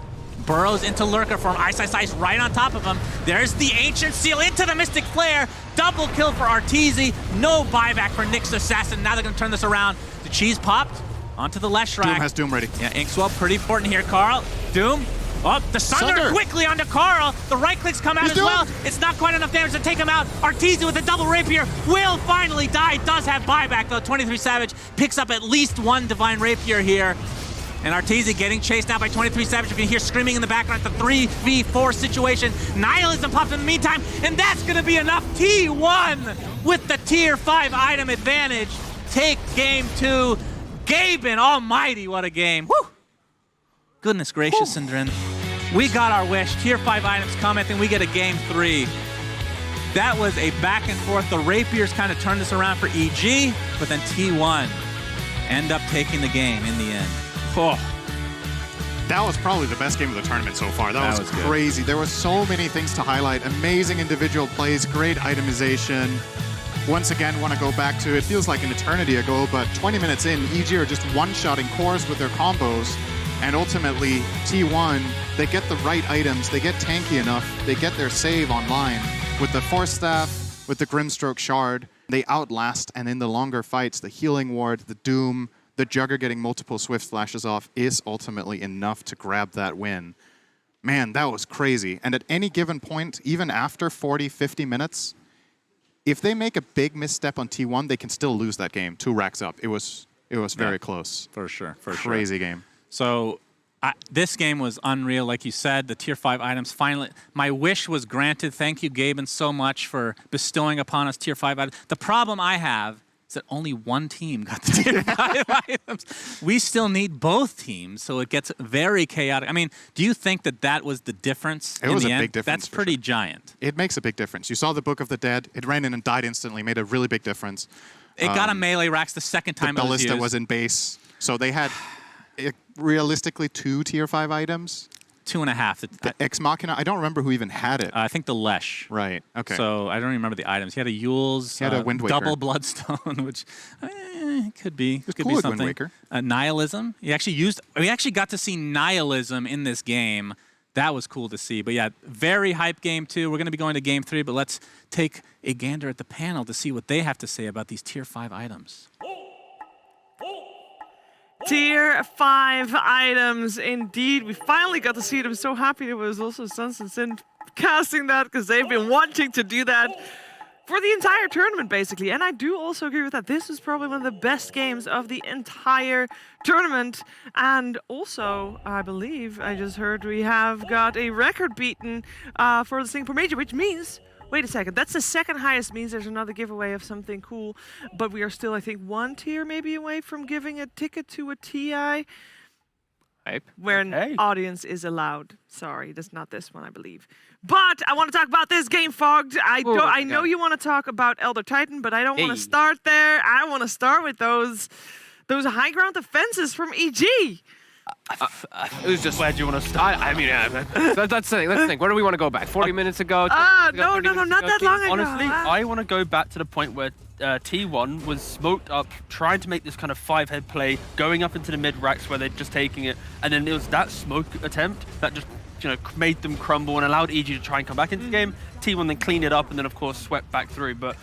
burrows into Lurker form. Ice right on top of him. There's the Ancient Seal into the Mystic Flare. Double kill for Arteezy. No buyback for Nyx Assassin. Now they're going to turn this around. The cheese popped onto the Leshrac. Doom has Doom ready. Yeah, Inkswell pretty important here, Carl. Doom Oh, the Sunder quickly onto Carl. The right clicks come out as well. It's not quite enough damage to take him out. Arteezy with a double rapier will finally die. Does have buyback though. 23 Savage picks up at least one Divine Rapier here. And Arteezy getting chased now by 23 Savage. You can hear screaming in the background. It's a 3v4 situation. Nihilism pops in the meantime, and that's gonna be enough. T1 with the tier 5 item advantage. Take game 2. Gaben almighty, what a game. Woo! Goodness gracious, Syndrin. We got our wish. Tier 5 items come, I think we get a game 3. That was a back and forth. The Rapiers kind of turned this around for EG, but then T1 end up taking the game in the end. Oh. That was probably the best game of the tournament so far. That was crazy. There were so many things to highlight. Amazing individual plays, great itemization. Once again, want to go back to, it feels like an eternity ago, but 20 minutes in, EG are just one-shotting cores with their combos. And ultimately, T1, they get the right items, they get tanky enough, they get their save online. With the Force Staff, with the Grimstroke Shard, they outlast, and in the longer fights, the Healing Ward, the Doom, the Jugger getting multiple Swift Flashes off is ultimately enough to grab that win. Man, that was crazy. And at any given point, even after 40, 50 minutes, if they make a big misstep on T1, they can still lose that game, 2 racks up. It was very close. For sure, Crazy game. So this game was unreal, like you said. The tier 5 items finally, my wish was granted. Thank you, Gaben, so much for bestowing upon us tier 5 items. The problem I have is that only one team got the tier 5 items. We still need both teams, so it gets very chaotic. I mean, do you think that that was the difference in the end? It was a big difference. That's pretty giant. It makes a big difference. You saw the Book of the Dead. It ran in and died instantly, made a really big difference. It got a melee racks the second time it was used. The Ballista was in base, so they had realistically 2 tier 5 items. 2.5. The Ex Machina, I don't remember who even had it. I think the Lesh. Right, okay. So I don't even remember the items. He had a Yule's he had a Wind Waker. double Bloodstone, which could be cool something. Wind Waker. Nihilism. We actually got to see Nihilism in this game. That was cool to see. But yeah, very hype game 2. We're going to be going to game 3, but let's take a gander at the panel to see what they have to say about these tier 5 items. Tier 5 items, indeed. We finally got to see it. I'm so happy there was also Suns and Sin casting that, because they've been wanting to do that for the entire tournament, basically. And I do also agree with that. This is probably one of the best games of the entire tournament. And also, I believe, I just heard we have got a record beaten for the Singapore Major, which means... Wait a second, that's the second highest, means there's another giveaway of something cool, but we are still, I think, 1 tier maybe away from giving a ticket to a TI. Hype. Where an audience is allowed. Sorry, that's not this one, I believe. But I want to talk about this game, Fogged. I know you want to talk about Elder Titan, but I don't want to start there. I want to start with those high ground defenses from EG. It was just, where do you want to start? I mean, that's the thing. Where do we want to go back? 40 minutes ago? No, not that long ago. Honestly, I want to go back to the point where T1 was smoked up, trying to make this kind of 5-head play, going up into the mid-racks where they're just taking it, and then it was that smoke attempt that just made them crumble and allowed EG to try and come back into the game. T1 then cleaned it up and then, of course, swept back through. But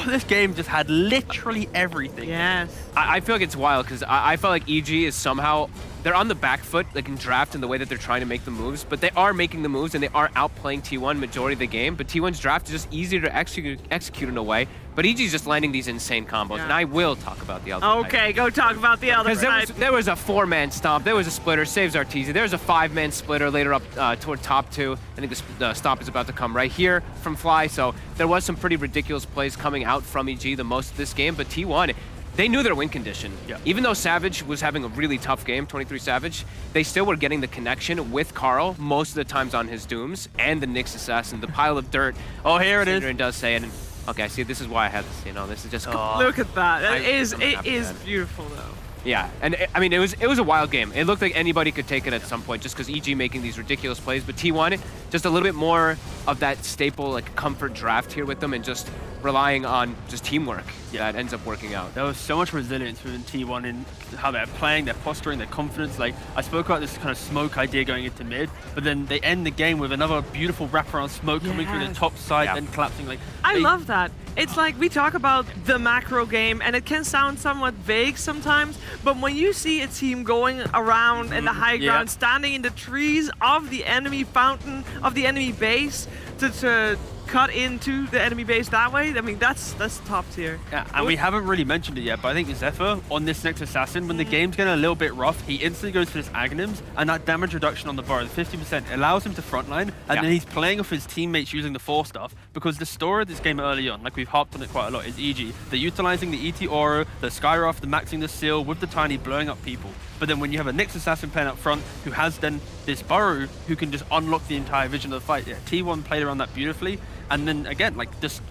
this game just had literally everything. Yes. I feel like it's wild because I felt like EG is somehow, they're on the back foot, like in draft, in the way that they're trying to make the moves, but they are making the moves and they are outplaying T1 majority of the game. But T1's draft is just easier to execute in a way. But EG's just landing these insane combos, and I will talk about the Elder Titan. Okay, go talk about the Elder Titan. Because there was a 4-man stomp, there was a splitter, saves Arteezy. There was a 5-man splitter later up toward top 2. I think the stomp is about to come right here from Fly. So there was some pretty ridiculous plays coming out from EG the most of this game. But T1, they knew their win condition. Yeah. Even though Savage was having a really tough game, 23 Savage, they still were getting the connection with Carl most of the times on his Dooms and the Nyx Assassin, the pile of dirt. Oh, here it is. Syndrin does say it. And, okay, see, this is why I had this, this is just... Look at that. It is beautiful, though. Yeah, and I mean, it was a wild game. It looked like anybody could take it at some point just because EG making these ridiculous plays, but T1 just a little bit more of that staple like comfort draft here with them, and just relying on just teamwork that ends up working out. There was so much resilience within T1 in how they're playing, their posturing, their confidence. Like, I spoke about this kind of smoke idea going into mid, but then they end the game with another beautiful wraparound smoke coming through the top side and collapsing. Like, I love that. It's like we talk about the macro game, and it can sound somewhat vague sometimes, but when you see a team going around in the high ground, standing in the trees of the enemy fountain, of the enemy base, to cut into the enemy base that way, I mean, that's top tier. Yeah, and we haven't really mentioned it yet, but I think Zephyr on this next assassin, when the game's getting a little bit rough, he instantly goes for his Aghanims, and that damage reduction on the burrow, the 50%, allows him to frontline, and then he's playing off his teammates using the 4 stuff, because the story of this game early on, like we've harped on it quite a lot, is EG. They're utilizing the ET Aura, the Skyruff, the maxing the seal with the Tiny, blowing up people. But then when you have a Nyx assassin playing up front, who has then this burrow, who can just unlock the entire vision of the fight, T1 played around that beautifully. And then again, like just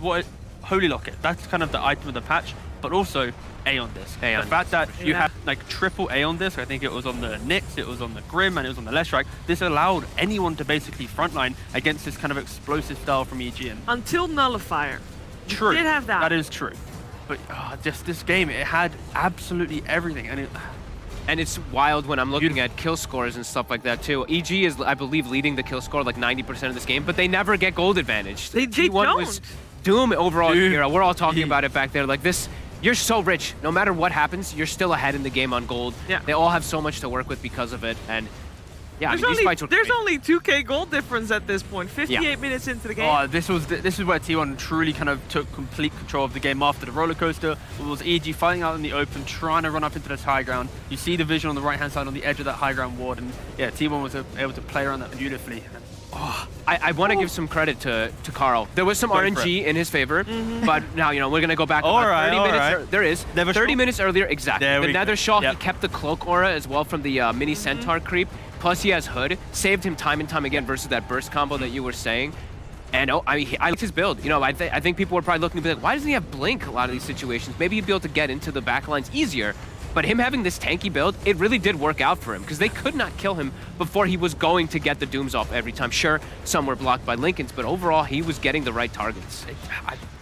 Holy Locket, that's kind of the item of the patch, but also Aeon Disc. The fact that you have like triple Aeon Disc, I think it was on the Nyx, it was on the Grim, and it was on the Leshrac. This allowed anyone to basically frontline against this kind of explosive style from EG. Until Nullifier. True. You did have that. That is true. But just this game, it had absolutely everything. And it's wild when I'm looking at kill scores and stuff like that too. EG is, I believe, leading the kill score like 90% of this game, but they never get gold advantage. They T1 don't. was Doom overall hero. We're all talking about it back there. Like this, you're so rich. No matter what happens, you're still ahead in the game on gold. Yeah. They all have so much to work with because of it. And yeah, I mean, these fights were there's great. only 2k gold difference at this point, 58 minutes into the game. Oh, this is where T1 truly kind of took complete control of the game after the roller coaster. It was EG fighting out in the open, trying to run up into this high ground. You see the vision on the right-hand side on the edge of that high ground ward, and yeah, T1 was able to play around that beautifully. Oh, I want to give some credit to Carl. There was some RNG in his favor, but now, you know, we're going to go back about 30 minutes. There is. 30 minutes earlier, exactly. The Nether Shaw, he kept the cloak aura as well from the mini centaur creep. Plus he has Hood, saved him time and time again versus that burst combo that you were saying. And I mean, I liked his build. You know, I think people were probably looking to be like, why doesn't he have Blink a lot of these situations? Maybe he'd be able to get into the backlines easier. But him having this tanky build, it really did work out for him, because they could not kill him before he was going to get the Dooms off every time. Sure, some were blocked by Linken's, but overall, he was getting the right targets.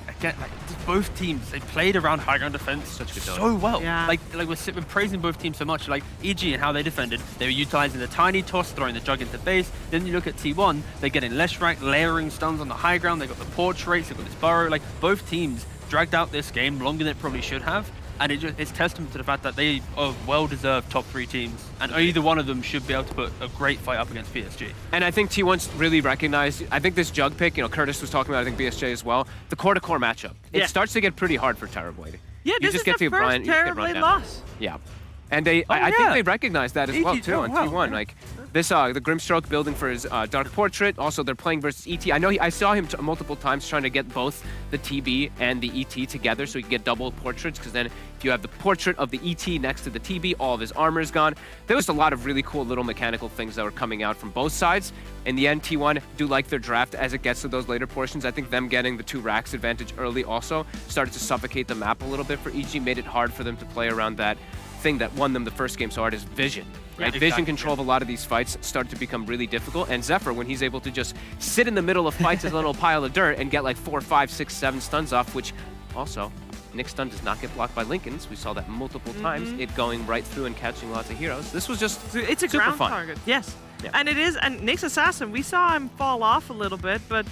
Again, like both teams, they played around high ground defense so well. Yeah. Like we're praising both teams so much. Like EG and how they defended, they were utilizing the tiny toss, throwing the jug into base. Then you look at T1, they're getting Leshrac, layering stuns on the high ground. They got the portraits, they got this burrow. Like both teams dragged out this game longer than it probably should have. And it's testament to the fact that they are well-deserved top 3 teams, and either one of them should be able to put a great fight up against PSG. And I think T1's really recognized, I think this jug pick, you know, Curtis was talking about, I think BSJ as well, the core-to-core matchup. It starts to get pretty hard for Terrorblade. Yeah, this is the first Terrorblade loss. Yeah. And I think they recognize that as well, too, on T1. Like, this, the Grimstroke building for his Dark Portrait. Also, they're playing versus ET. I saw him multiple times trying to get both the TB and the ET together so he can get double portraits, because then if you have the portrait of the ET next to the TB, all of his armor is gone. There was a lot of really cool little mechanical things that were coming out from both sides. In the end, T1 do like their draft as it gets to those later portions. I think them getting the 2 racks advantage early also started to suffocate the map a little bit for EG, made it hard for them to play around that thing that won them the first game so hard, is vision. Right? Vision control of a lot of these fights started to become really difficult, and Zephyr, when he's able to just sit in the middle of fights as a little pile of dirt and get like 4, 5, 6, 7 stuns off, which also, Nyx stun does not get blocked by Linken's. We saw that multiple times, it going right through and catching lots of heroes. This was just it's a super ground fun. target, yes. Yeah. And it is, and Nyx Assassin, we saw him fall off a little bit, but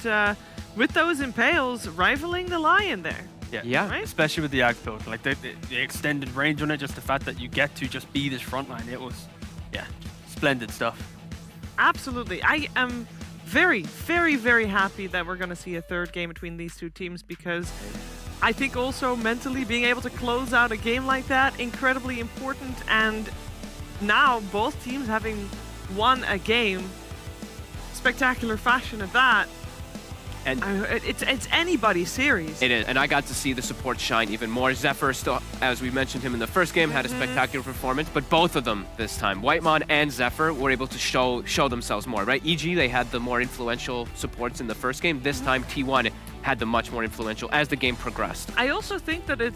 with those impales, rivaling the Lion there. Yeah, right? Especially with the Ag build, like the extended range on it, just the fact that you get to just be this front line, it was, splendid stuff. Absolutely. I am very, very, very happy that we're going to see a third game between these 2 teams, because I think also mentally being able to close out a game like that, incredibly important, and now both teams having won a game, spectacular fashion at that. And it's anybody's series. It is, and I got to see the support shine even more. Zephyr still, as we mentioned him in the first game, had a spectacular performance, but both of them this time, Whitemon and Zephyr, were able to show themselves more, right? EG, they had the more influential supports in the first game. This time, T1 had the much more influential as the game progressed. I also think that it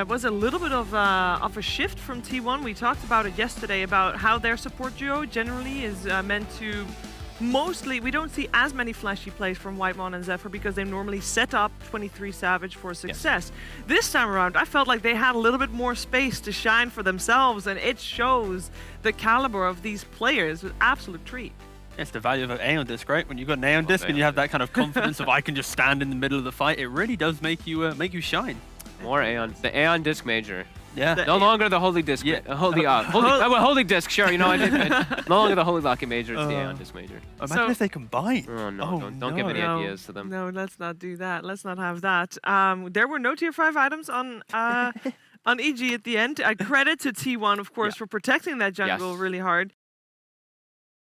was a little bit of a shift from T1. We talked about it yesterday, about how their support duo generally is meant to mostly we don't see as many flashy plays from Whitemon and Zephyr because they normally set up 23 Savage for success. This time around, I felt like they had a little bit more space to shine for themselves, and it shows the caliber of these players with absolute treat. It's the value of an Aeon Disc, right? When you've got an Aeon Disc and you have that kind of confidence of I can just stand in the middle of the fight, it really does make you shine. More Aeon. The Aeon Disc Major. Yeah. No longer the Holy Disc. Yeah. Holy Disc, sure, you know I did. No longer the Holy Lucky Major, it's the Aeon Disc Major. Imagine if they combine. Oh no, don't give any ideas to them. No, let's not do that. Let's not have that. There were no tier 5 items on on EG at the end. Credit to T1, of course, for protecting that jungle really hard.